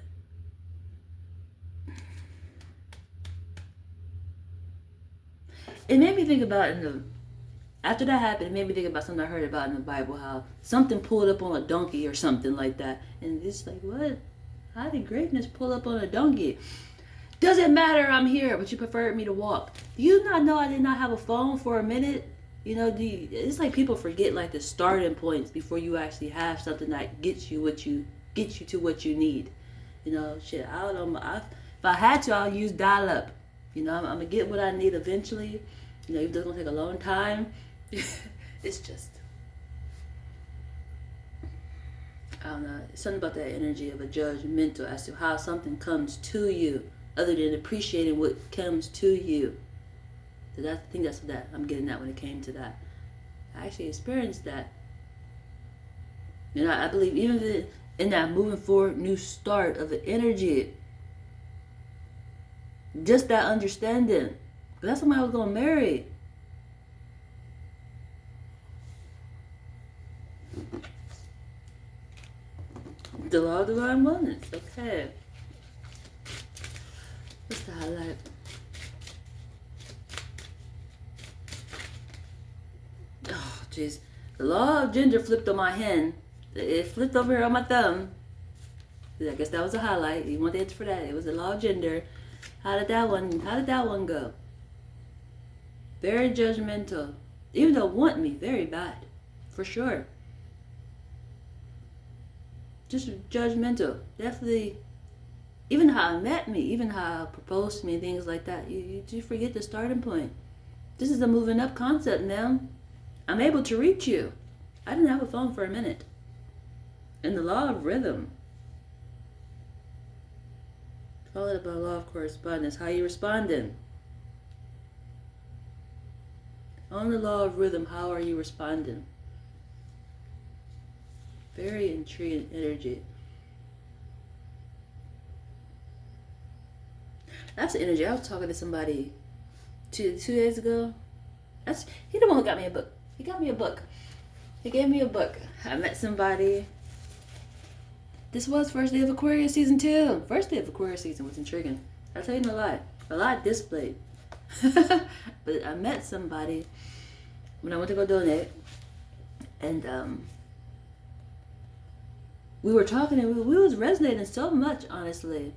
made me think about after that happened, it made me think about something I heard about in the Bible, how something pulled up on a donkey or something like that. And it's like, what? How did greatness pull up on a donkey? Doesn't matter, I'm here, but you preferred me to walk. Do you not know I did not have a phone for a minute? You know, it's like people forget like the starting points before you actually have something that gets you to what you need. You know, shit, I don't know. If I had to, I'll use dial-up. You know, I'm gonna get what I need eventually. You know, even though it's gonna take a long time. It's just, I don't know, it's something about that energy of a judgmental as to how something comes to you, other than appreciating what comes to you. I think that's that I'm getting at when it came to that. I actually experienced that. You know, I believe even in that moving forward, new start of the energy, just that understanding. That's somebody I was gonna marry. The law of divine abundance. Okay. What's the highlight? Oh, jeez. The law of gender flipped on my hand. It flipped over here on my thumb. I guess that was a highlight. You want the answer for that? It was the law of gender. How did that one go? Very judgmental. Even though want me, very bad. For sure. Just judgmental. Definitely. Even how I met me, even how I proposed to me, things like that. You forget the starting point. This is a moving up concept now. I'm able to reach you. I didn't have a phone for a minute. And the law of rhythm. Followed by law of correspondence. How you responding? On the law of rhythm, how are you responding? Very intriguing energy. That's the energy. I was talking to somebody two days ago. He the one who got me a book. He got me a book. He gave me a book. I met somebody. This was first day of Aquarius season 2. First day of Aquarius season was intriguing. I'll tell you no lie. A lot displayed. But I met somebody when I went to go donate. And we were talking and we was resonating so much, honestly.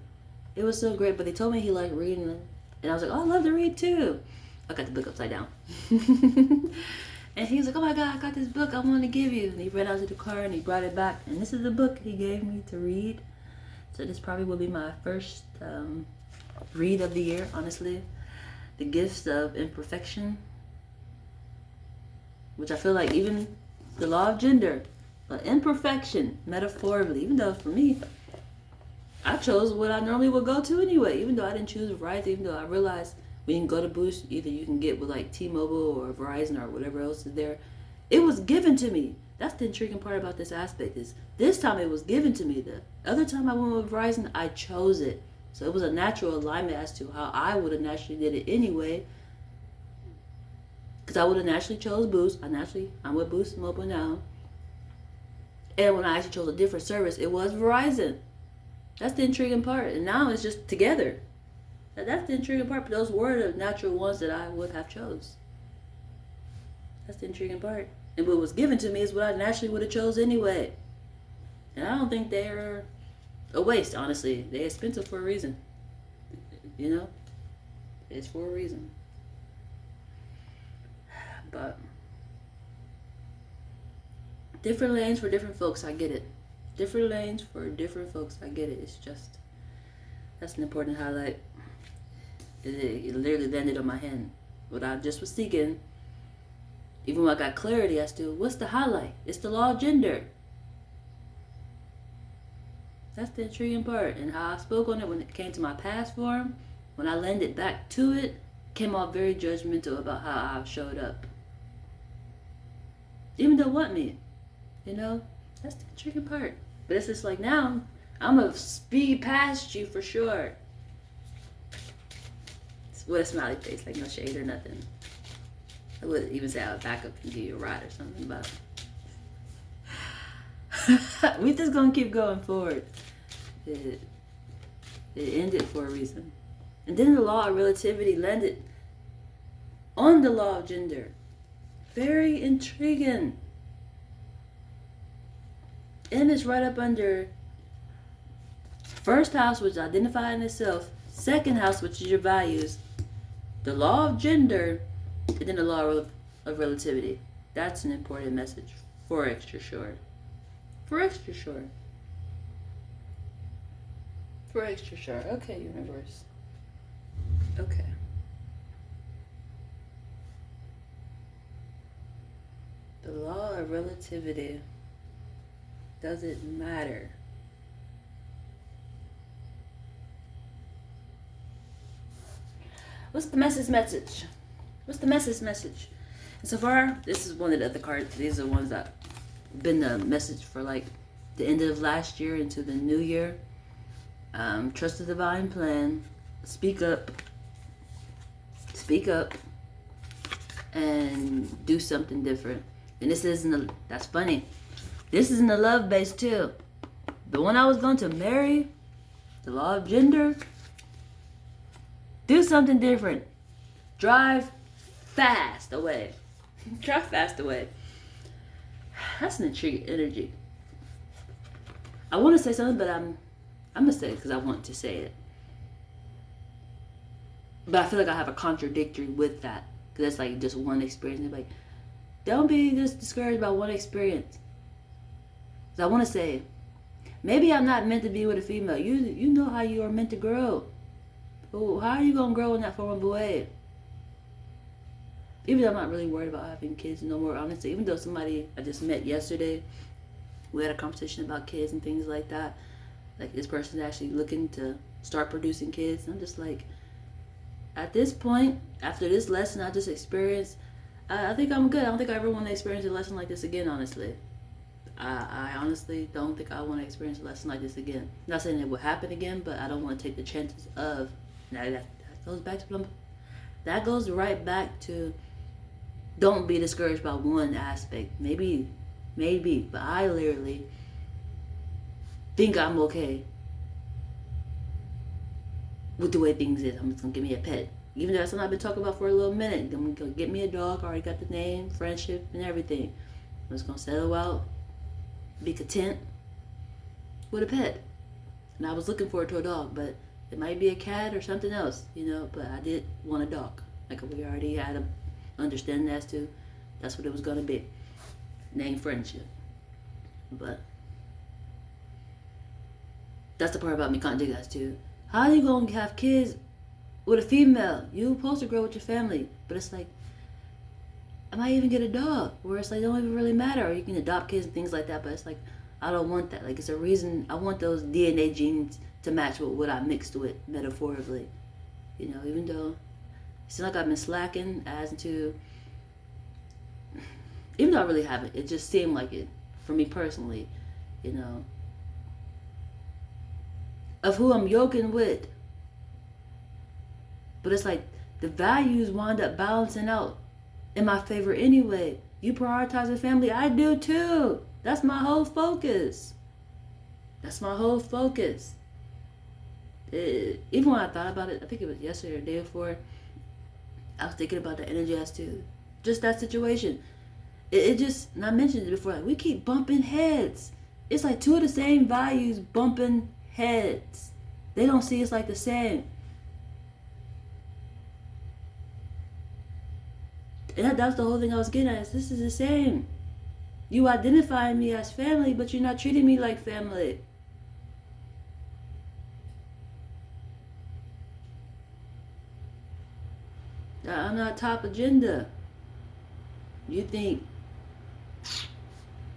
It was so great, but they told me he liked reading, and I was like, oh, I love to read too. I got the book upside down. And he was like, "Oh my God, I got this book I want to give you." And he ran out to the car and he brought it back. And this is the book he gave me to read. So this probably will be my first read of the year, honestly. The Gifts of Imperfection, which I feel like even the law of gender, imperfection, metaphorically, even though for me, I chose what I normally would go to anyway, even though I didn't choose Verizon, even though I realized when you can go to Boost, either you can get with like T-Mobile or Verizon or whatever else is there. It was given to me. That's the intriguing part about this aspect is this time it was given to me. The other time I went with Verizon, I chose it. So it was a natural alignment as to how I would have naturally did it anyway. Because I would have naturally chose Boost. I'm with Boost Mobile now. And when I actually chose a different service, it was Verizon. That's the intriguing part. And now it's just together. That's the intriguing part. But those were the natural ones that I would have chose. That's the intriguing part. And what was given to me is what I naturally would have chose anyway. And I don't think they're a waste, honestly. They're expensive for a reason. You know? It's for a reason. But different lanes for different folks, I get it. Different lanes for different folks, I get it. It's just, that's an important highlight. It literally landed on my hand. What I just was seeking, even when I got clarity as to what's the highlight? It's the law of gender. That's the intriguing part. And how I spoke on it when it came to my past form, when I landed back to it, came off very judgmental about how I showed up. Even though what me, you know, that's the intriguing part. But it's just like now, I'm gonna speed past you for sure. With a smiley face, like no shade or nothing. I would even say I would back up and give you a ride or something, but we just gonna keep going forward. It ended for a reason. And then the law of relativity landed on the law of gender. Very intriguing. And it's right up under first house, which is identifying itself, second house, which is your values, the law of gender, and then the law of relativity. That's an important message for extra short. For extra short. For extra short. Okay, universe. Okay. The law of relativity doesn't matter. What's the message? What's the message? And so far, this is one of the other cards. These are ones that been the message for like the end of last year into the new year. Trust the divine plan. Speak up, and do something different. And this isn't that's funny. This isn't a love base too. The one I was going to marry, the law of gender. Do something different. Drive fast away. Drive fast away. That's an intriguing energy. I want to say something, but I'm gonna say it because I want to say it. But I feel like I have a contradictory with that because that's like just one experience. Like, don't be just discouraged by one experience. So I want to say, maybe I'm not meant to be with a female. You know how you are meant to grow. Well, how are you gonna grow in that form of way? Even though I'm not really worried about having kids no more, honestly. Even though somebody I just met yesterday, we had a conversation about kids and things like that. Like this person's actually looking to start producing kids. I'm just like, at this point, after this lesson I just experienced, I think I'm good. I don't think I ever want to experience a lesson like this again, honestly. I honestly don't think I want to experience a lesson like this again. I'm not saying it will happen again, but I don't want to take the chances of. That goes back to that goes right back to don't be discouraged by one aspect. Maybe, but I literally think I'm okay with the way things is. I'm just gonna give me a pet. Even though that's something I've been talking about for a little minute. I'm gonna get me a dog. I already got the name, friendship, and everything. I'm just gonna settle out, be content with a pet. And I was looking forward to a dog, but it might be a cat or something else, you know. But I did want a dog. Like we already had a understanding as to That's what it was gonna be. Named friendship. But that's the part about me content guys too. How are you gonna have kids with a female? You supposed to grow with your family. But it's like, I might even get a dog where it's like, it don't even really matter. Or you can adopt kids and things like that. But it's like, I don't want that. Like, it's a reason. I want those DNA genes to match with what I mixed with, metaphorically. You know, even though it seems like I've been slacking as to, even though I really haven't, it just seemed like it for me personally, you know, of who I'm yoking with. But it's like the values wind up balancing out in my favor anyway. You prioritize the family, I do too. That's my whole focus. That's my whole focus. Even when I thought about it, I think it was yesterday or the day before, I was thinking about the energy as to just that situation. It just, and I mentioned it before, like, we keep bumping heads. It's like two of the same values bumping heads. They don't see us like the same. And that's the whole thing I was getting at. Is this is the same. You identify me as family, but you're not treating me like family. I'm not top agenda. You think,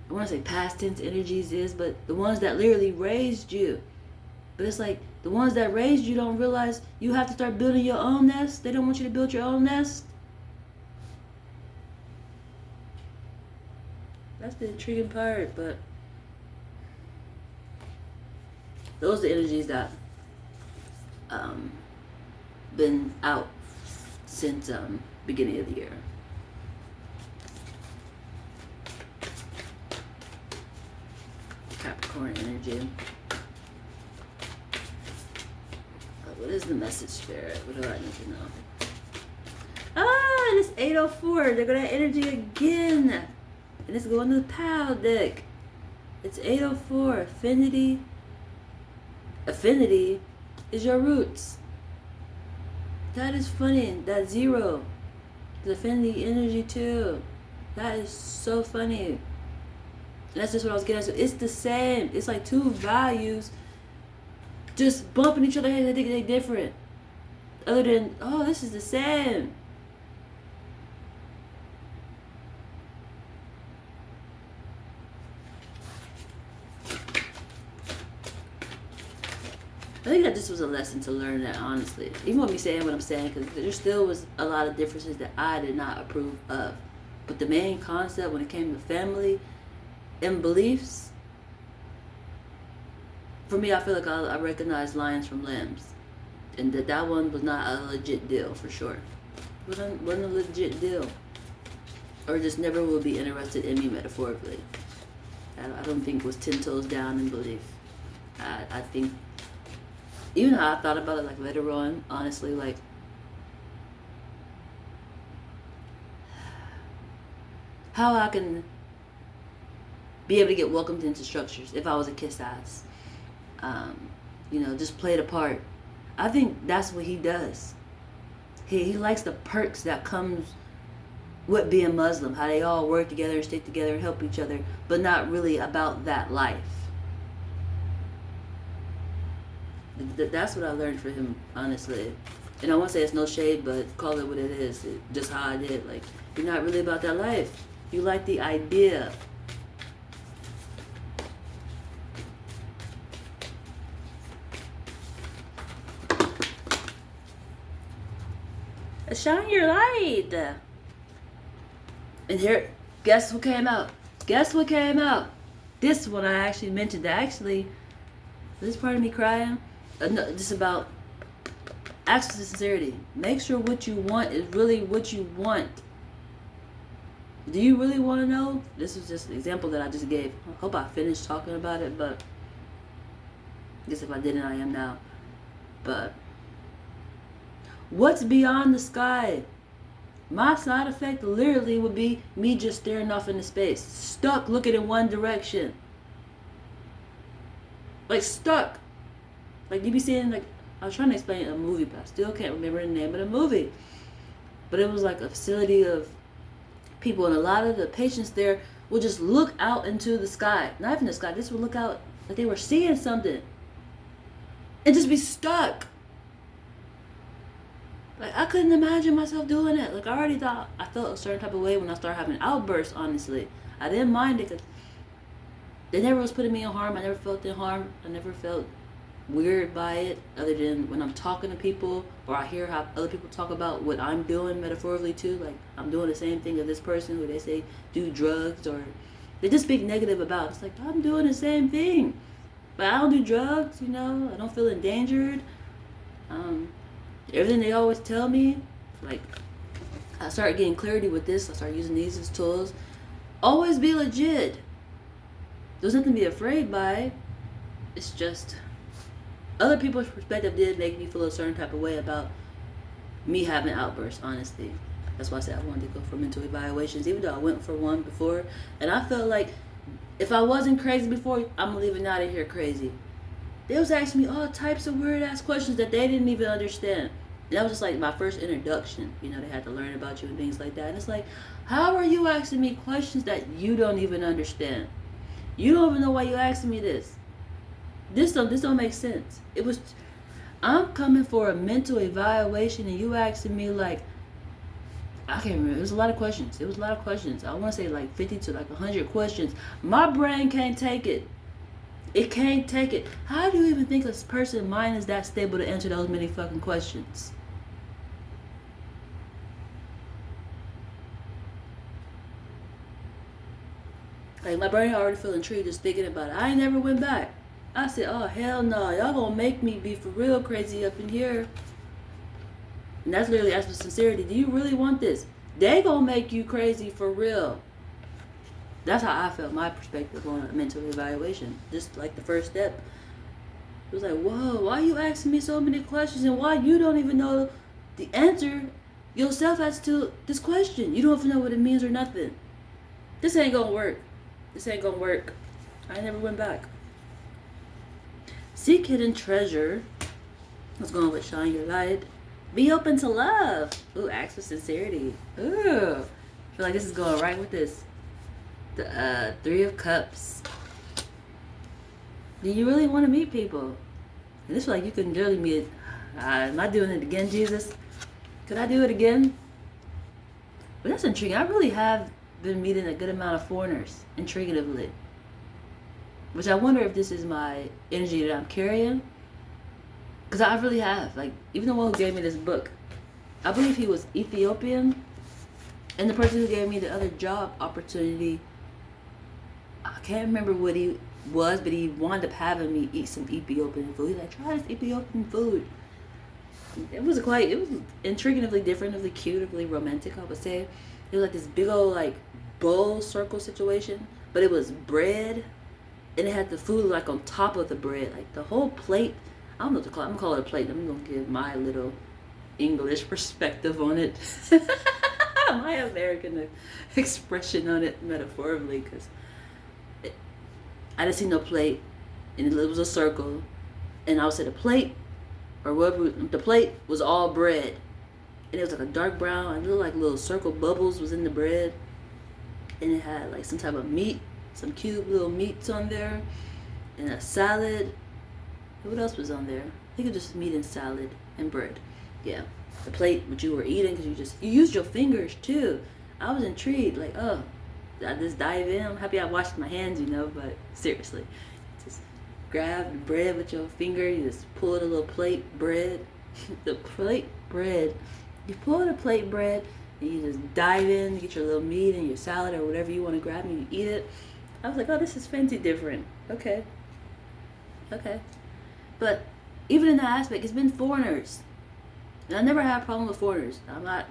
I want to say past tense energies is, but the ones that literally raised you. But it's like, the ones that raised you don't realize you have to start building your own nest. They don't want you to build your own nest. That's the intriguing part, but those are the energies that been out since beginning of the year. Capricorn energy. What is the message, Spirit? What do I need to know? Ah, and it's 804. They're gonna have energy again. And it's going to the PAL deck. It's 804. Affinity. Affinity is your roots. That is funny. That 0. The affinity energy too. That is so funny. And that's just what I was getting at. So it's the same. It's like two values just bumping each other heads. They think they're different. Other than, oh, this is the same. I think that this was a lesson to learn that, honestly. Even with me saying what I'm saying, because there still was a lot of differences that I did not approve of. But the main concept when it came to family and beliefs, for me, I feel like I recognized lions from lambs. And that one was not a legit deal, for sure. Wasn't a legit deal. Or just never will be interested in me metaphorically. I don't think it was 10 toes down in belief. I think, even how I thought about it, like, later on, honestly, like, how I can be able to get welcomed into structures if I was a kiss ass. You know, just play the part. I think that's what he does. He likes the perks that comes with being Muslim, how they all work together and stick together and help each other, but not really about that life. That's what I learned from him, honestly. And I won't say it's no shade, but call it what it is. Just how I did. Like, you're not really about that life. You like the idea. Shine your light. And here, guess what came out? Guess what came out? This one I actually mentioned. Actually, this part of me crying. No, just about ask for sincerity. Make sure what you want is really what you want. Do you really want to know? This is just an example that I just gave. I hope I finished talking about it, but I guess if I didn't, I am now. But what's beyond the sky? My side effect literally would be me just staring off into space, stuck looking in one direction. Like, stuck. Like, you be seeing, like, I was trying to explain a movie, but I still can't remember the name of the movie. But it was like a facility of people, and a lot of the patients there will just look out into the sky. Not even the sky, they just would look out like they were seeing something. And just be stuck. Like, I couldn't imagine myself doing that. Like, I already thought I felt a certain type of way when I started having outbursts, honestly. I didn't mind it because they never was putting me in harm. I never felt in harm. I never felt weird by it, other than when I'm talking to people or I hear how other people talk about what I'm doing metaphorically too. Like, I'm doing the same thing as this person who they say do drugs, or they just speak negative about. It's like, I'm doing the same thing, but I don't do drugs, you know. I don't feel endangered. Everything they always tell me, like, I started getting clarity with this. I started using these as tools. Always be legit. There's nothing to be afraid by. It's just other people's perspective did make me feel a certain type of way about me having outbursts, honestly. That's why I said I wanted to go for mental evaluations, even though I went for one before. And I felt like if I wasn't crazy before, I'm leaving out of here crazy. They was asking me all types of weird ass questions that they didn't even understand. And that was just like my first introduction. You know, they had to learn about you and things like that. And it's like, how are you asking me questions that you don't even understand? You don't even know why you asking me this. This don't make sense. It was, I'm coming for a mental evaluation and you asking me like, I can't remember. It was a lot of questions. It was a lot of questions. I want to say like 50 to like 100 questions. My brain can't take it. It can't take it. How do you even think a person's mind is that stable to answer those many fucking questions? Like, my brain already feel intrigued just thinking about it. I ain't never went back. I said, oh, hell no. Y'all gonna make me be for real crazy up in here. And that's literally asking for sincerity. Do you really want this? They gonna make you crazy for real. That's how I felt, my perspective on a mental evaluation. Just like the first step. It was like, whoa, why are you asking me so many questions and why you don't even know the answer yourself as to this question? You don't even know what it means or nothing. This ain't gonna work. This ain't gonna work. I never went back. Seek hidden treasure. Let's go on with shine your light. Be open to love. Ooh, ask for sincerity. Ooh. I feel like this is going right with this. The Three of Cups. Do you really want to meet people? And this feel like you can really meet. Am I doing it again, Jesus? Could I do it again? But that's intriguing. I really have been meeting a good amount of foreigners, intriguingly. Which I wonder if this is my energy that I'm carrying. Because I really have. Like, even the one who gave me this book, I believe he was Ethiopian. And the person who gave me the other job opportunity, I can't remember what he was, but he wound up having me eat some Ethiopian food. He's like, try this Ethiopian food. It was intriguingly different, really cute, really romantic, I would say. It was like this big old like bowl circle situation, but it was bread, and it had the food like on top of the bread, like the whole plate. I don't know what to call it. I'm gonna call it a plate. I'm gonna give my little English perspective on it. My American expression on it metaphorically, because I didn't see no plate, and it was a circle, and I would say the plate, or whatever, the plate was all bread, and it was like a dark brown, and like little circle bubbles was in the bread, and it had like some type of meat, some cute little meats on there, and a salad. What else was on there? I think it was just meat and salad and bread. Yeah, the plate what you were eating, because you used your fingers too. I was intrigued, like, oh, I just dive in. I'm happy I washed my hands, you know, but seriously, just grab the bread with your finger. You just pull the little plate bread, the plate bread. You pull the plate bread and you just dive in, get your little meat and your salad or whatever you want to grab, and you eat it. I was like, oh, this is fancy different. Okay. But even in that aspect, it's been foreigners. And I never had a problem with foreigners. I'm not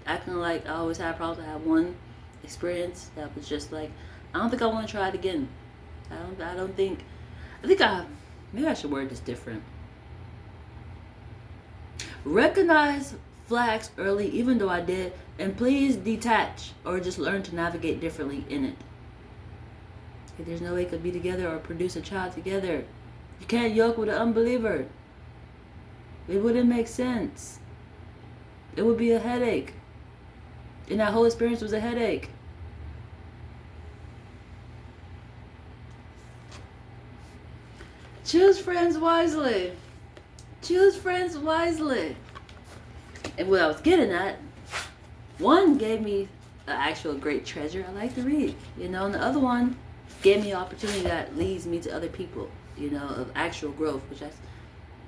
acting like I always had problems. I had one experience that was just like, I don't think I want to try it again. Maybe I should word this different. Recognize flags early, even though I did, and please detach or just learn to navigate differently in it. If there's no way it could be together or produce a child together. You can't yoke with an unbeliever. It wouldn't make sense. It would be a headache. And that whole experience was a headache. Choose friends wisely. Choose friends wisely. And what I was getting at, one gave me an actual great treasure I like to read, you know, and the other one gave me an opportunity that leads me to other people, you know, of actual growth, which that's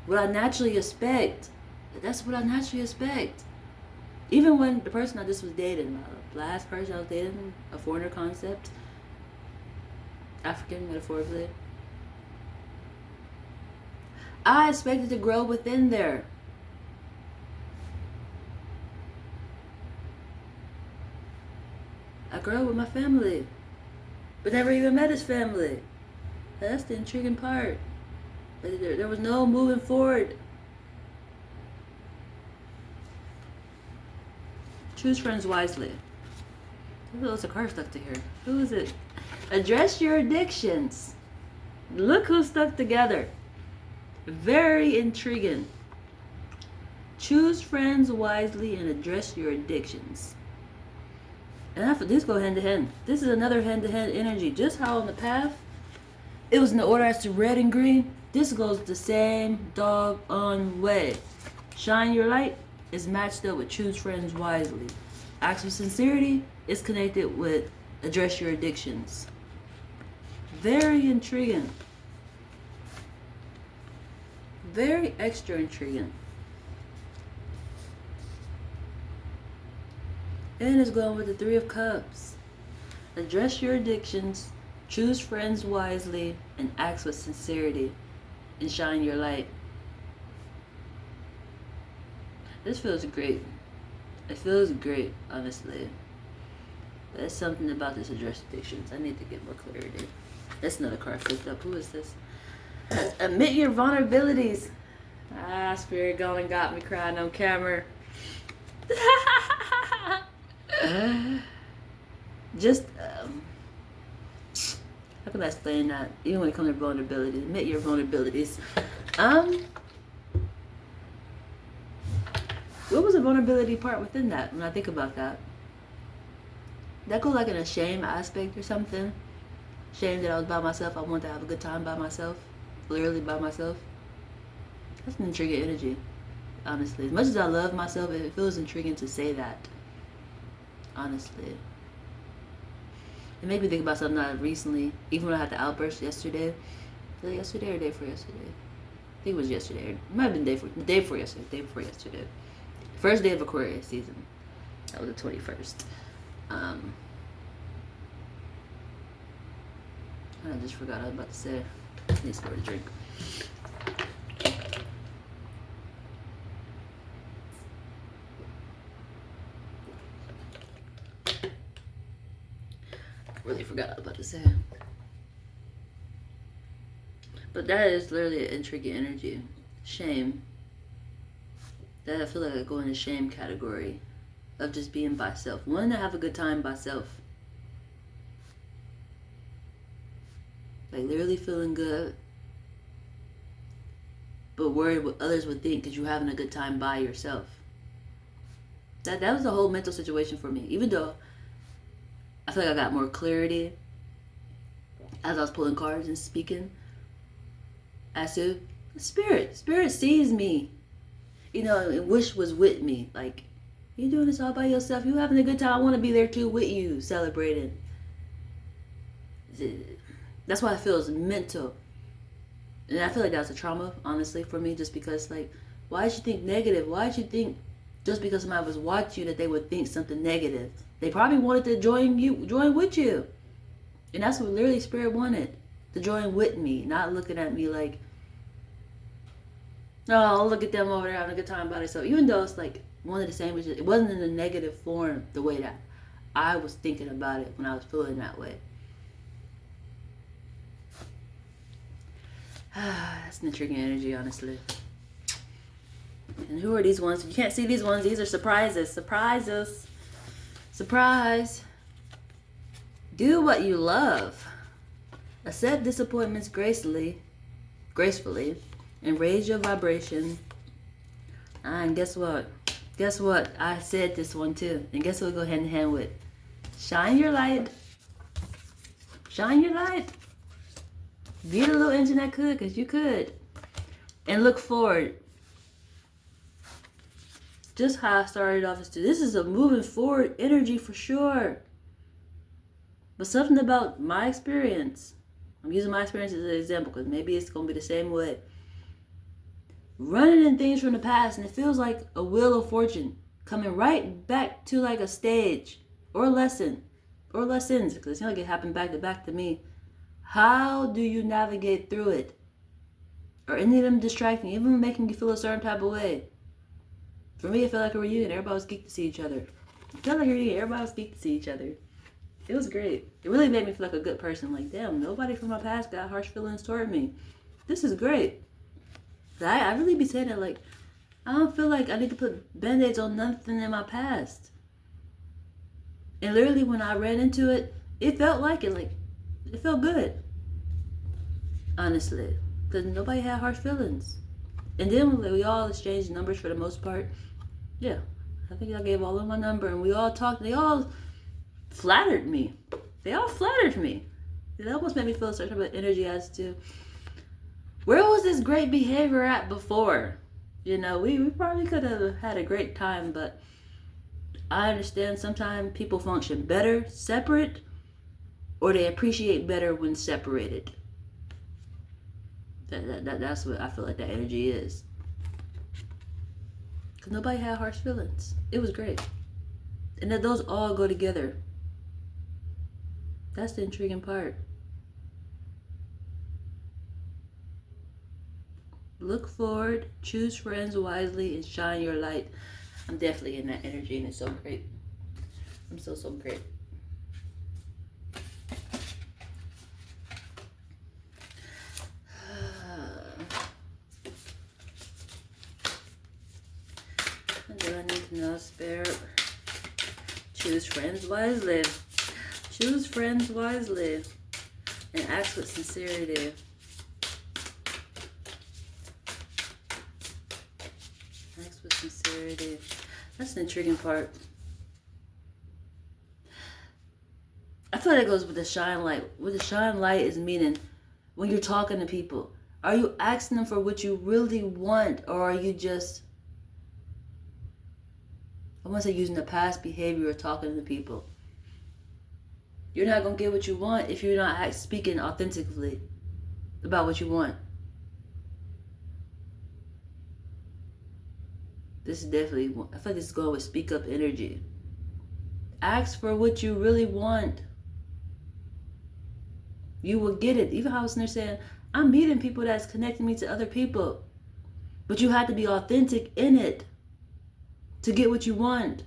what I naturally expect. That's what I naturally expect. Even when the person I just was dating, my last person I was dating, a foreigner concept, African metaphorically, I expected to grow within there. I grew up with my family, but never even met his family. That's the intriguing part. There was no moving forward. Choose friends wisely. There's a card stuck to here. Who is it? Address your addictions. Look who's stuck together. Very intriguing. Choose friends wisely and address your addictions. And these go hand to hand. This is another hand to hand energy. Just how on the path, it was in the order as to red and green. This goes the same doggone way. Shine your light is matched up with choose friends wisely. Acts of sincerity is connected with address your addictions. Very intriguing. Very extra intriguing. And it's going with the Three of Cups. Address your addictions, choose friends wisely, and act with sincerity, and shine your light. This feels great. It feels great, honestly. There's something about this address addictions. I need to get more clarity. That's another card flipped up. Who is this? Admit your vulnerabilities. Spirit gone and got me crying on camera. Just, how can I explain that? Even when it comes to vulnerability, admit your vulnerabilities. What was the vulnerability part within that? When I think about that, that goes like in a shame aspect or something. Shame that I was by myself. I wanted to have a good time by myself, literally by myself. That's an intriguing energy, honestly. As much as I love myself, it feels intriguing to say that. Honestly, it made me think about something I recently, even when I had the outburst yesterday. Was it yesterday or day before yesterday? I think it was yesterday. It might have been day before yesterday. Day before yesterday. First day of Aquarius season. That was the 21st. I just forgot what I was about to say. I need to start a drink. Really forgot what I was about to say. But that is literally an intriguing energy. Shame. That I feel like I go in the shame category of just being by self. Wanting to have a good time by self. Like literally feeling good, but worried what others would think because you're having a good time by yourself. That was the whole mental situation for me. Even though I feel like I got more clarity as I was pulling cards and speaking. As if spirit sees me, you know, and wish was with me. Like, you doing this all by yourself. You having a good time. I want to be there too with you, celebrating. That's why it feels mental. And I feel like that was a trauma, honestly, for me, just because, like, why did you think negative? Why did you think just because somebody was watching you that they would think something negative? They probably wanted to join with you. And that's what literally Spirit wanted. To join with me, not looking at me like, oh, look at them over there having a good time by themselves. Even though it's like one of the same, it wasn't in a negative form the way that I was thinking about it when I was feeling that way. That's an intriguing energy, honestly. And who are these ones? You can't see these ones. These are surprises. Surprises. Surprise. Do what you love. Accept disappointments gracefully, and raise your vibration. And guess what? Guess what? I said this one too. And guess what go hand in hand with? Shine your light. Shine your light. Get a little engine that could, because you could. And look forward. Just how I started off this is a moving forward energy for sure. But something about my experience. I'm using my experience as an example because maybe it's going to be the same way. Running in things from the past, and it feels like a wheel of fortune coming right back to like a stage or a lesson or lessons, because it seems like it happened back to back to me. How do you navigate through it? Or any of them distracting, even making you feel a certain type of way? For me, it felt like a reunion. Everybody was geeked to see each other. It felt like a reunion. Everybody was geeked to see each other. It was great. It really made me feel like a good person. Like, damn, nobody from my past got harsh feelings toward me. This is great. I really be saying that, like, I don't feel like I need to put band-aids on nothing in my past. And literally when I ran into it, it felt like it. Like, it felt good. Honestly. Because nobody had harsh feelings. And then we all exchanged numbers for the most part. Yeah. I think I gave all of my number and we all talked. They all flattered me. They all flattered me. It almost made me feel a certain type of energy as to, where was this great behavior at before? You know, we probably could have had a great time, but I understand sometimes people function better separate, or they appreciate better when separated. That's what I feel like that energy is. Because nobody had harsh feelings. It was great. And that those all go together. That's the intriguing part. Look forward, choose friends wisely, and shine your light. I'm definitely in that energy, and it's so great. I'm so great. Do I need to know? Spare. Choose friends wisely. Choose friends wisely. And act with sincerity. Act with sincerity. That's the intriguing part. I feel like it goes with the shine light. What the shine light is meaning when you're talking to people. Are you asking them for what you really want, or are you just, I want to say, using the past behavior of talking to people? You're not going to get what you want if you're not speaking authentically about what you want. This is definitely, I feel like this is going with speak up energy. Ask for what you really want. You will get it. Even how I was there saying, I'm meeting people that's connecting me to other people. But you have to be authentic in it to get what you want.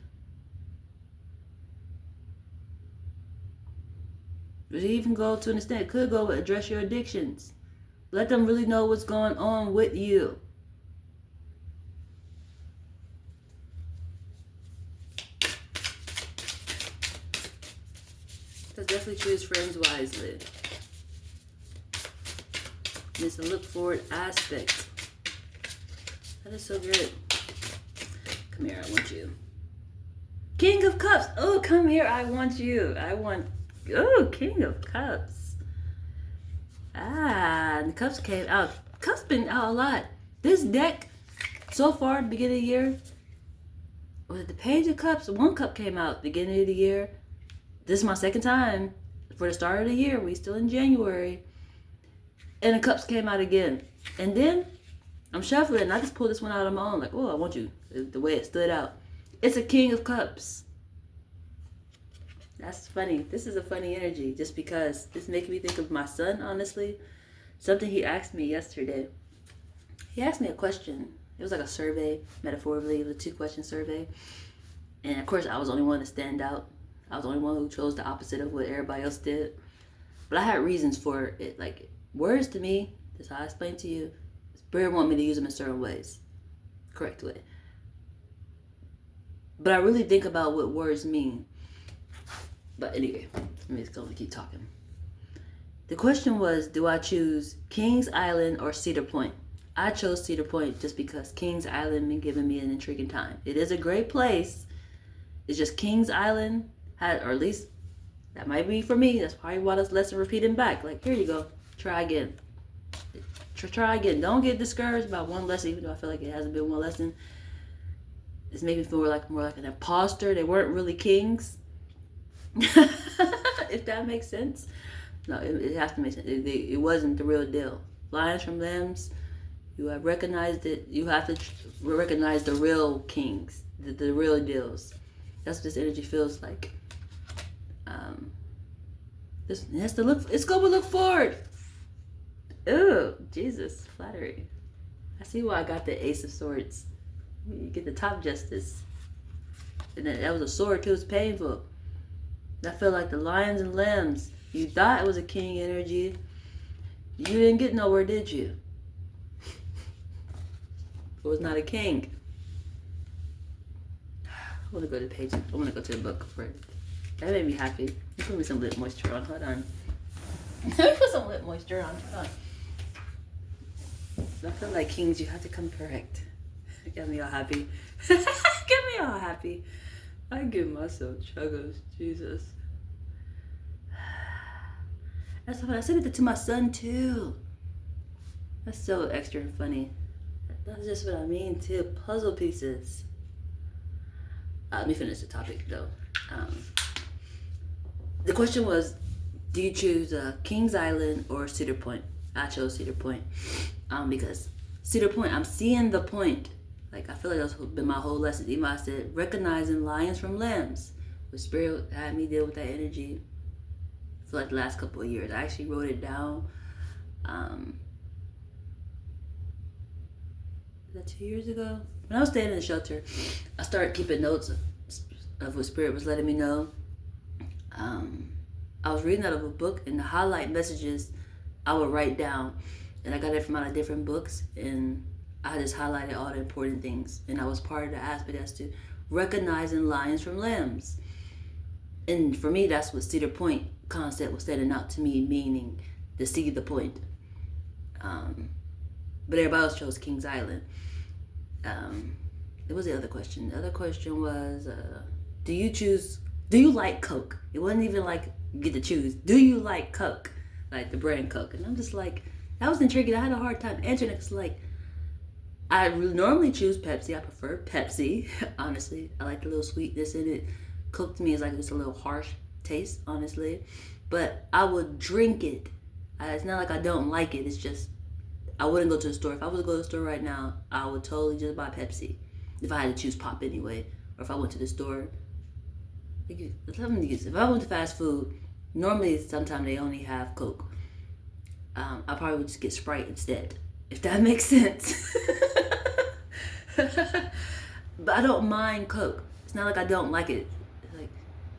But you even go to an extent, it could go with address your addictions. Let them really know what's going on with you. So definitely choose friends wisely. And it's a look forward aspect. That is so good. Come here, I want you. King of Cups. Oh, come here, I want you. Oh, King of Cups. And Cups came out. Cups been out a lot. This deck, so far, beginning of the year, was it the Page of Cups? One cup came out beginning of the year. This is my second time for the start of the year. We still in January. And the Cups came out again. And then I'm shuffling and I just pulled this one out on my own. Like, oh, I want you. The way it stood out. It's a King of Cups. That's funny. This is a funny energy just because this makes me think of my son, honestly. Something he asked me yesterday. He asked me a question. It was like a survey, metaphorically. It was a 2-question survey. And of course, I was the only one to stand out. I was the only one who chose the opposite of what everybody else did. But I had reasons for it. Like, words to me, that's how I explained to you, Spirit want me to use them in certain ways. Correct way. But I really think about what words mean. But anyway, let me just go and keep talking. The question was, do I choose Kings Island or Cedar Point? I chose Cedar Point just because Kings Island been giving me an intriguing time. It is a great place. It's just Kings Island had, or at least that might be for me. That's probably why this lesson repeating back. Like, here you go. Try again. Try again. Don't get discouraged by one lesson, even though I feel like it hasn't been one lesson. It's making me feel more like an imposter. They weren't really kings. If that makes sense. No, it has to make sense. It wasn't the real deal. Lions from Lambs, you have recognized it. You have to recognize the real kings, the real deals. That's what this energy feels like. This has to look. It's going to look forward. Oh, Jesus, flattery. I see why I got the Ace of Swords. You get the top justice, and that was a sword too. It's painful. I feel like the lions and lambs. You thought it was a king energy. You didn't get nowhere, did you? It was not a king. I want to go to the page. I want to go to the book for it. That made me happy. Put me some lip moisture on. Hold on. Put some lip moisture on. Hold on. I feel like kings, you have to come correct. Get me all happy. Get me all happy. I give myself chuggles. Jesus. That's what I said it to my son too. That's so extra and funny. That's just what I mean too. Puzzle pieces. Let me finish the topic though. The question was, do you choose Kings Island or Cedar Point? I chose Cedar Point because Cedar Point, I'm seeing the point. Like, I feel like that's been my whole lesson. Even I said, recognizing lions from lambs. With Spirit had me deal with that energy for like the last couple of years. I actually wrote it down. Was that 2 years ago? When I was staying in the shelter, I started keeping notes of what Spirit was letting me know. I was reading out of a book, and the highlight messages I would write down, and I got it from out of different books, and I just highlighted all the important things, and I was part of the aspect as to recognizing lions from lambs. And for me, that's what Cedar Point concept was standing out to me, meaning to see the point. But everybody else chose Kings Island. What was the other question? The other question was, do you like Coke? It wasn't even like you get to choose. Do you like Coke? Like the brand Coke. And I'm just like, that was intriguing. I had a hard time answering it because like, I normally choose Pepsi. I prefer Pepsi, honestly. I like the little sweetness in it. Coke to me is like just a little harsh taste, honestly. But I would drink it. It's not like I don't like it. It's just, I wouldn't go to the store. If I was to go to the store right now, I would totally just buy Pepsi. If I had to choose pop anyway. Or if I went to the store. If I went to fast food, normally sometimes they only have Coke. I probably would just get Sprite instead. If that makes sense. But I don't mind Coke. It's not like I don't like it. It's like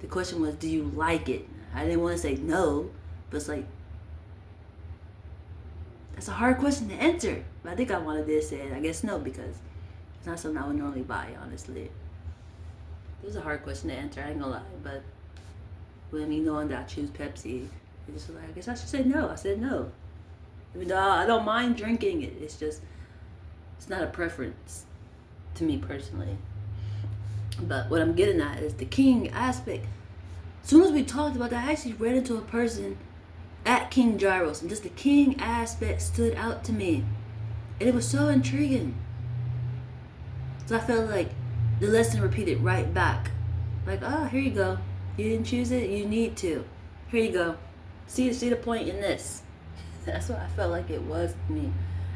the question was, do you like it? I didn't want to say no, but it's like, that's a hard question to answer. But I think I wanted to say, I guess no, because it's not something I would normally buy, honestly. It was a hard question to answer, I ain't gonna lie. But with me knowing that I choose Pepsi, it's just like, I guess I should say no. I said no. Even though I don't mind drinking it, it's just, it's not a preference to me personally. But what I'm getting at is the king aspect. As soon as we talked about that, I actually ran into a person at King Gyros, and just the king aspect stood out to me. And it was so intriguing. So I felt like the lesson repeated right back. Like, oh, here you go. You didn't choose it, you need to. Here you go. See the point in this. That's what I felt like it was to me.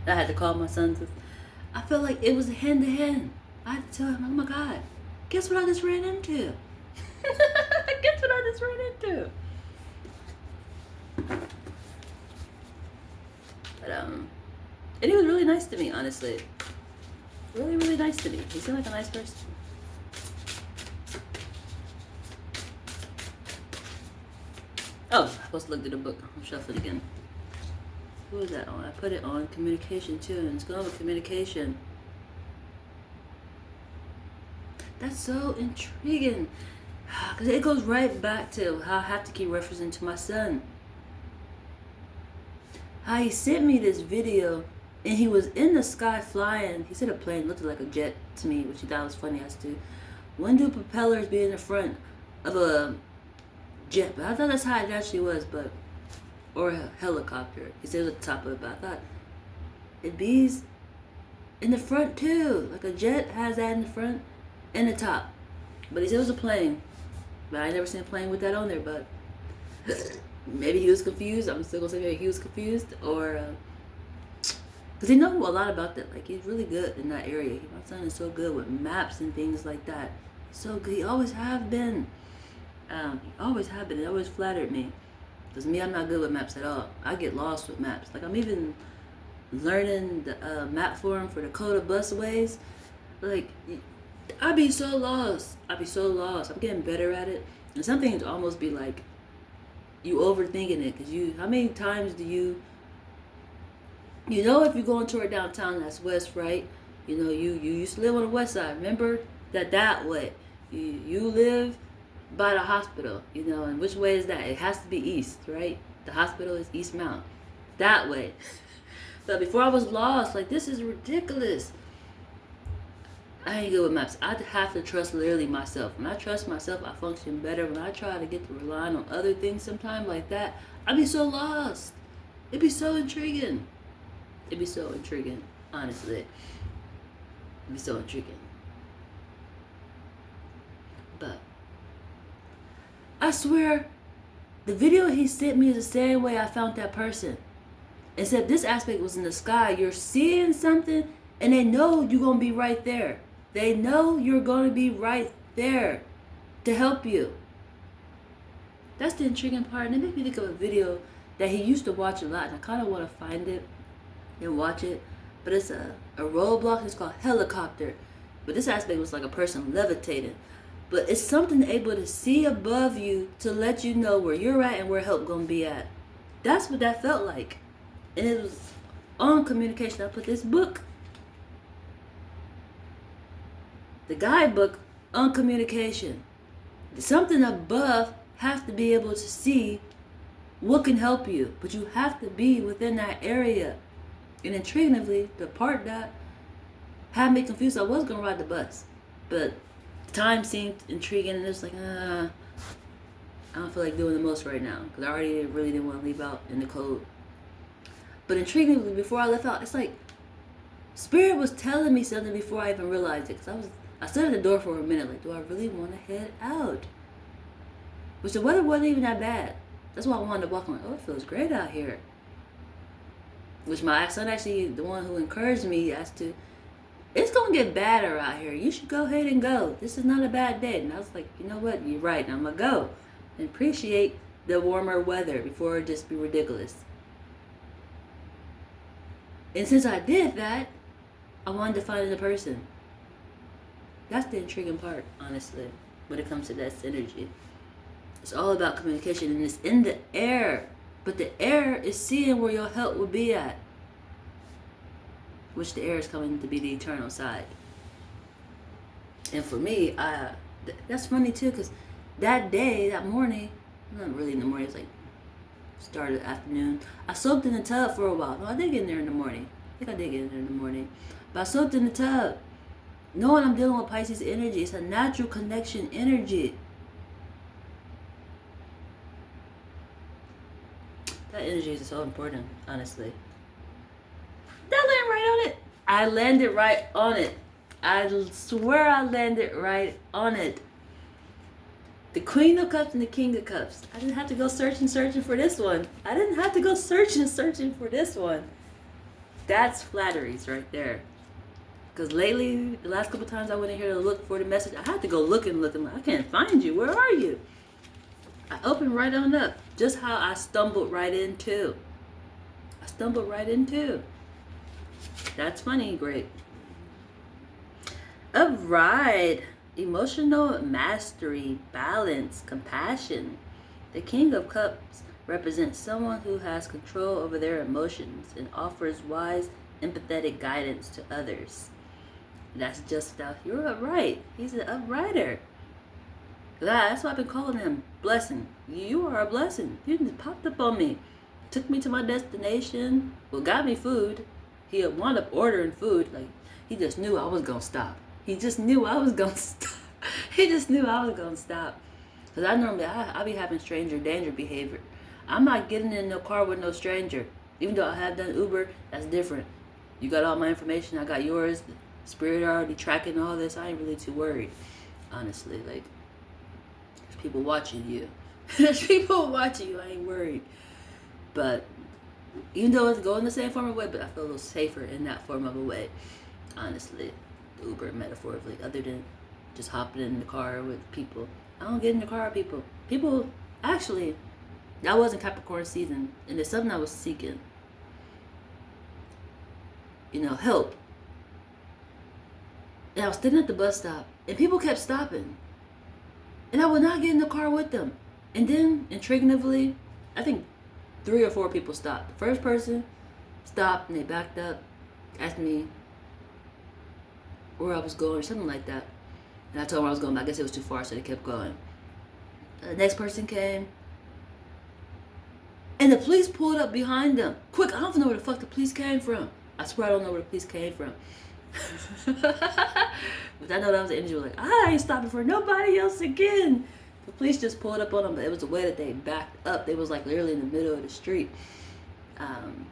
And I had to call my son because I felt like it was hand to hand. I had to tell him, oh my God, guess what I just ran into? Guess what I just ran into? But and he was really nice to me, honestly. Really, really nice to me. He seemed like a nice person. Oh, I'm supposed to look through the book. I'll shuffle it again. Who was that on? I put it on communication too, and it's going with communication. That's so intriguing. Because it goes right back to how I have to keep referencing to my son. How he sent me this video And he was in the sky flying. He said a plane looked like a jet to me, which he thought was funny as to when do propellers be in the front of a jet? But I thought that's how it actually was, but or a helicopter. He said it was at the top of it, but I thought it bees in the front too. Like a jet has that in the front and the top. But he said it was a plane. But I never seen a plane with that on there, but maybe he was confused. I'm still gonna say maybe he was confused, or because he knows a lot about that. Like, he's really good in that area. My son is so good with maps and things like that. He's so good. He always have been. He always have been. It always flattered me. Because me, I'm not good with maps at all. I get lost with maps. Like, I'm even learning the map form for Dakota busways. Like, I be so lost. I be so lost. I'm getting better at it. And some things almost be like, you overthinking it. Because how many times do you know if you're going toward downtown, that's west, right? You know, you used to live on the west side. Remember that way. You live by the hospital, you know, and which way is that? It has to be east, right? The hospital is East Mount. That way. But before I was lost, like, this is ridiculous. I ain't good with maps. I have to trust literally myself. When I trust myself, I function better. When I try to get to relying on other things sometime like that, I be so lost. It'd be so intriguing. It'd be so intriguing, honestly. It'd be so intriguing. But I swear, the video he sent me is the same way I found that person. Except this aspect was in the sky. You're seeing something, and they know you're going to be right there. They know you're going to be right there to help you. That's the intriguing part. And it made me think of a video that he used to watch a lot, and I kind of want to find it and watch it. But it's a roadblock. It's called Helicopter. But this aspect was like a person levitating. But it's something able to see above you to let you know where you're at and where help gonna be at. That's what that felt like. And it was on communication. I put this book, the guidebook on communication. Something above has to be able to see what can help you. But you have to be within that area. And intriguingly, the part that had me confused, I was gonna ride the bus. But time seemed intriguing, and it's like, I don't feel like doing the most right now because I already really didn't want to leave out in the cold. But intriguingly, before I left out, it's like Spirit was telling me something before I even realized it. Because I stood at the door for a minute, like, do I really want to head out? Which the weather wasn't even that bad. That's why I wanted to walk. I'm like, oh, it feels great out here. Which my son actually, the one who encouraged me as to, it's going to get badder out here. You should go ahead and go. This is not a bad day. And I was like, you know what? You're right. I'm going to go and appreciate the warmer weather before it just be ridiculous. And since I did that, I wanted to find the person. That's the intriguing part, honestly, when it comes to that synergy. It's all about communication, and it's in the air. But the air is seeing where your help will be at. Which the air is coming to be the eternal side. And for me, that's funny too, because that day, that morning, not really in the morning, it was like started afternoon. I soaked in the tub for a while. No, I did get in there in the morning. I think I did get in there in the morning. But I soaked in the tub. Knowing I'm dealing with Pisces energy, it's a natural connection energy. That energy is so important, honestly. Did I land right on it? I landed right on it. I swear I landed right on it. The Queen of Cups and the King of Cups. I didn't have to go searching for this one. I didn't have to go searching for this one. That's flatteries right there. Because lately, the last couple times I went in here to look for the message, I had to go look. I'm like, I can't find you. Where are you? I opened right on up. Just how I stumbled right into. That's funny, great. All right. Emotional mastery, balance, compassion. The King of Cups represents someone who has control over their emotions and offers wise, empathetic guidance to others. That's just how you're upright. He's an uprighter. That's why I've been calling him blessing. You are a blessing. You just popped up on me. Took me to my destination. Well, got me food. he wound up ordering food. Like, he just knew I was gonna stop. He just knew I was gonna stop. He just knew I was gonna stop. Cause I normally I be having stranger danger behavior. I'm not getting in no car with no stranger. Even though I have done Uber, that's different. You got all my information, I got yours. Spirit already tracking all this. I ain't really too worried, honestly. Like, there's people watching you. There's people watching you. I ain't worried. But even though it's going the same form of way, but I feel a little safer in that form of a way, honestly. The Uber metaphorically, other than just hopping in the car with people. I don't get in the car with people. People, actually, that wasn't Capricorn season, and it's something I was seeking. Help. And I was sitting at the bus stop, and people kept stopping. And I would not get in the car with them. And then, intriguingly, I think 3 or 4 people stopped. The first person stopped, and they backed up, asked me where I was going, or something like that. And I told them where I was going, but I guess it was too far, so they kept going. The next person came, and the police pulled up behind them. Quick, I don't know where the fuck the police came from. I swear I don't know where the police came from. But I know that was the energy. Like, I ain't stopping for nobody else again. The police just pulled up on them, but it was the way that they backed up. They was like literally in the middle of the street. And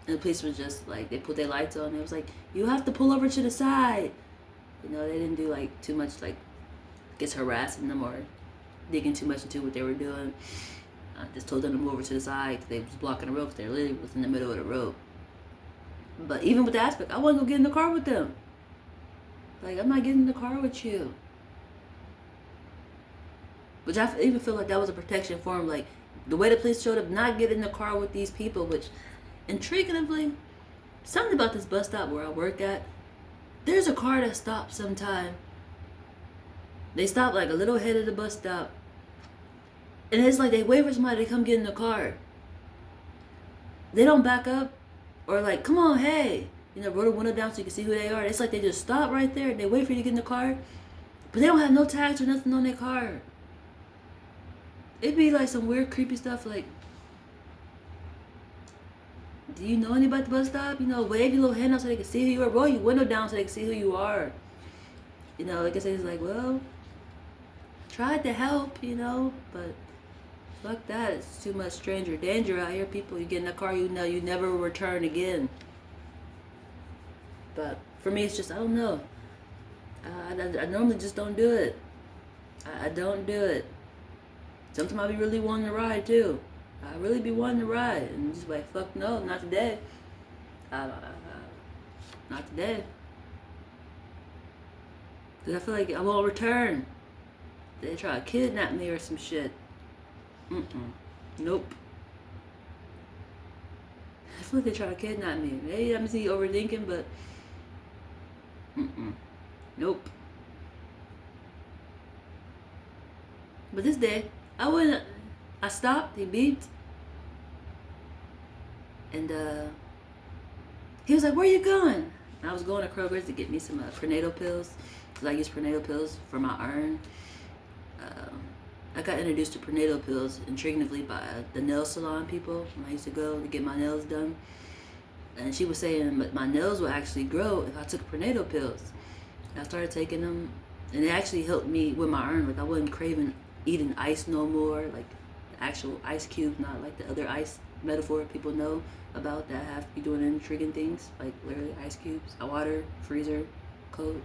the police was just like, they put their lights on. It was like, you have to pull over to the side. They didn't do like too much, like, I guess harassing them or digging too much into what they were doing. I just told them to move over to the side because they was blocking the road, because they literally was in the middle of the road. But even with the aspect, I wasn't gonna get in the car with them. Like, I'm not getting in the car with you. Which I even feel like that was a protection for him. Like, the way the police showed up, not get in the car with these people, which, intriguingly, something about this bus stop where I work at, there's a car that stops sometime. They stop like a little ahead of the bus stop. And it's like they wait for somebody to come get in the car. They don't back up or like, come on, hey. Roll the window down so you can see who they are. It's like they just stop right there and they wait for you to get in the car. But they don't have no tags or nothing on their car. It'd be like some weird, creepy stuff like, do you know anybody at the bus stop? Wave your little hand out so they can see who you are. Roll your window down so they can see who you are. Like I said, it's like, well, tried to help, but fuck that. It's too much stranger danger out here. People, you get in the car, you never return again. But for me, it's just, I don't know. I normally just don't do it. I don't do it. Sometimes I be really wanting to ride too. I really be wanting to ride, and just like, fuck no, not today. Not today. Cause I feel like I won't return. They try to kidnap me or some shit. Nope. I feel like they try to kidnap me. Maybe I'm just overthinking, but nope. But this day, I stopped, he beeped. And he was like, where you going? And I was going to Kroger's to get me some prenatal pills. Because I use prenatal pills for my iron. I got introduced to prenatal pills, intriguingly, by the nail salon people when I used to go to get my nails done. And she was saying that my nails would actually grow if I took prenatal pills. And I started taking them, and it actually helped me with my iron. Like, I wasn't craving eating ice no more, like the actual ice cube, not like the other ice metaphor people know about that have to be doing intriguing things, like literally ice cubes, water, freezer, cold,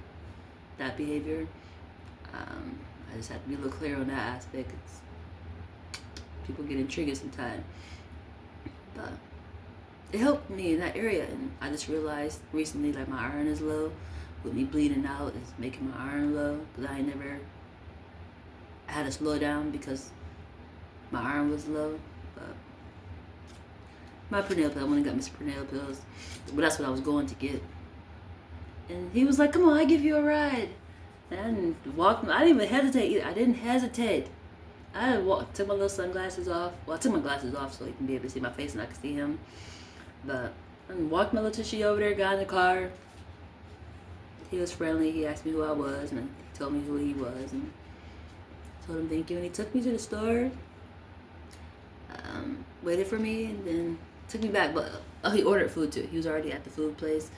that behavior. I just have to be a little clear on that aspect, because people get intrigued sometimes. But it helped me in that area, and I just realized recently, like, my iron is low. With me bleeding out, it's making my iron low, because I never had to slow down because my iron was low. But my prenatal pill, I went and got me some prenatal pills, but that's what I was going to get. And he was like, come on, I give you a ride. And I didn't even hesitate either. I didn't hesitate. I took my little sunglasses off. Well, I took my glasses off so he can be able to see my face and I could see him. But I walked my little tushy over there, got in the car. He was friendly. He asked me who I was, and he told me who he was, and I told him thank you. And he took me to the store, waited for me, and then Took me back, but he ordered food too. He was already at the food place,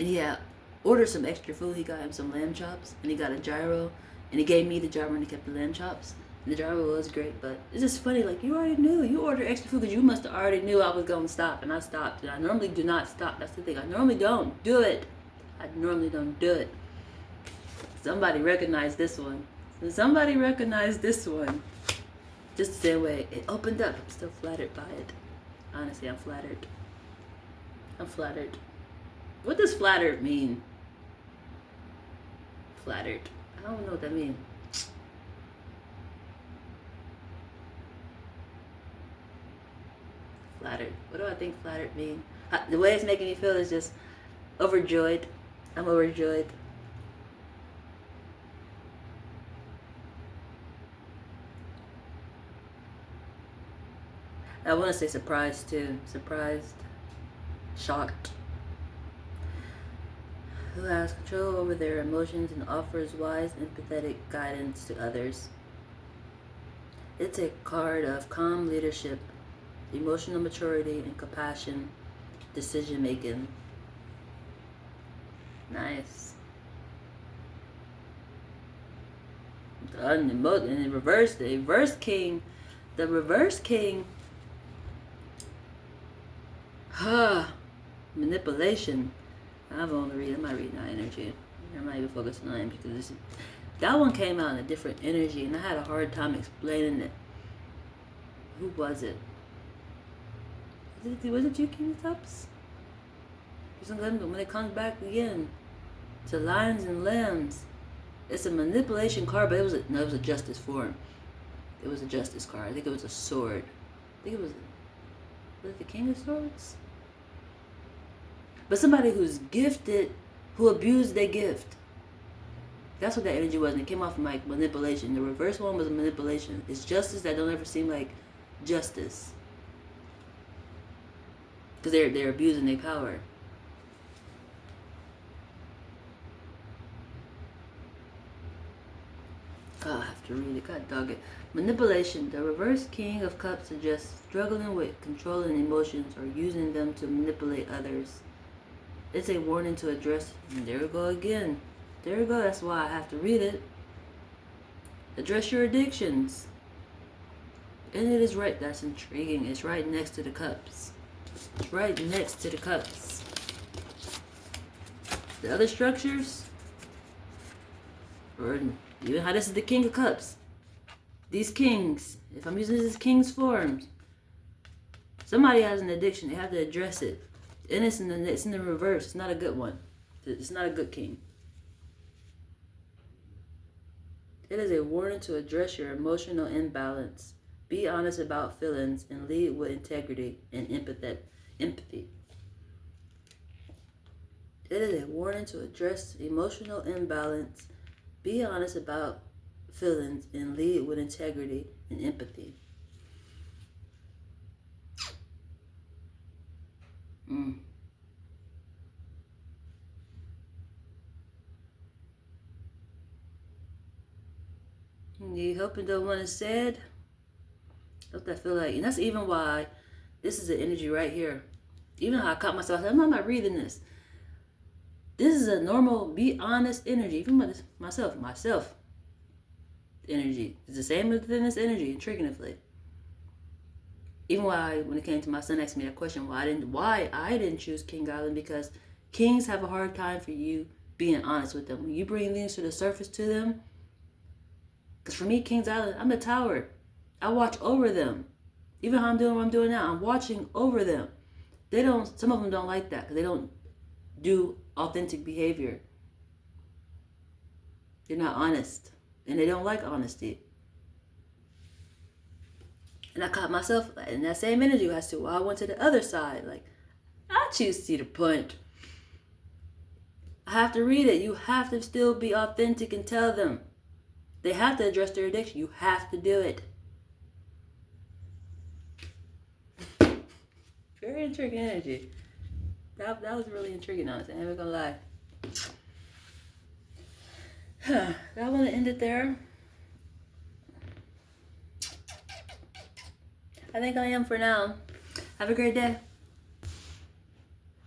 and he had ordered some extra food. He got him some lamb chops, and he got a gyro, and he gave me the gyro, and he kept the lamb chops. And the gyro was great, but it's just funny. Like, you already knew. You ordered extra food because you must have already knew I was going to stop, and I stopped. And I normally do not stop. That's the thing. I normally don't do it. I normally don't do it. Somebody recognized this one. Somebody recognized this one. Just the same way it opened up. I'm still flattered by it. Honestly, I'm flattered. I'm flattered. What does flattered mean? Flattered. I don't know what that means. Flattered. What do I think flattered mean? The way it's making me feel is just overjoyed. I'm overjoyed. I want to say surprised too. Surprised. Shocked. Who has control over their emotions and offers wise, empathetic guidance to others. It's a card of calm leadership, emotional maturity, and compassion, decision making. Nice. And in reverse, the reverse king. Manipulation. I might read that energy. I'm not even focusing on it because that one came out in a different energy, and I had a hard time explaining it. Who was it? Was it you, King of Cups? When it comes back again to lions and lambs, it's a manipulation card, but it was a justice form. It was a justice card. I think it was a sword. I think was it the King of Swords? But somebody who's gifted, who abused their gift. That's what that energy was, and it came off from like manipulation. The reverse one was a manipulation. It's justice that don't ever seem like justice. Because they're abusing their power. Oh, I have to read it. God dog it. Manipulation. The reverse King of Cups suggests struggling with controlling emotions or using them to manipulate others. It's a warning to address. And there we go again. There we go. That's why I have to read it. Address your addictions. And it is right. That's intriguing. It's right next to the cups. It's right next to the cups. The other structures, or even how this is the King of Cups. These kings, if I'm using this as king's forms, somebody has an addiction. They have to address it. And it's in the reverse. It's not a good one. It's not a good king. It is a warning to address your emotional imbalance. Be honest about feelings and lead with integrity and empathy. It is a warning to address emotional imbalance. Be honest about feelings and lead with integrity and empathy. You hoping the one is said? What I feel like, and that's even why this is the energy right here. Even how I caught myself, I'm not reading this. This is a normal, be honest energy. Even myself energy. It's the same within this energy, intriguingly. Even why, when it came to my son asking me that question, why I didn't choose King Island, because kings have a hard time for you being honest with them. When you bring things to the surface to them, because for me, King's Island, I'm the tower. I watch over them. Even how I'm doing what I'm doing now, I'm watching over them. Some of them don't like that because they don't do authentic behavior. They're not honest. And they don't like honesty. And I caught myself in that same energy as to why I went to the other side. Like, I choose to see the point. I have to read it. You have to still be authentic and tell them. They have to address their addiction. You have to do it. Very intriguing energy. That was really intriguing, honestly. I'm never gonna lie. I want to end it there. I think I am for now. Have a great day.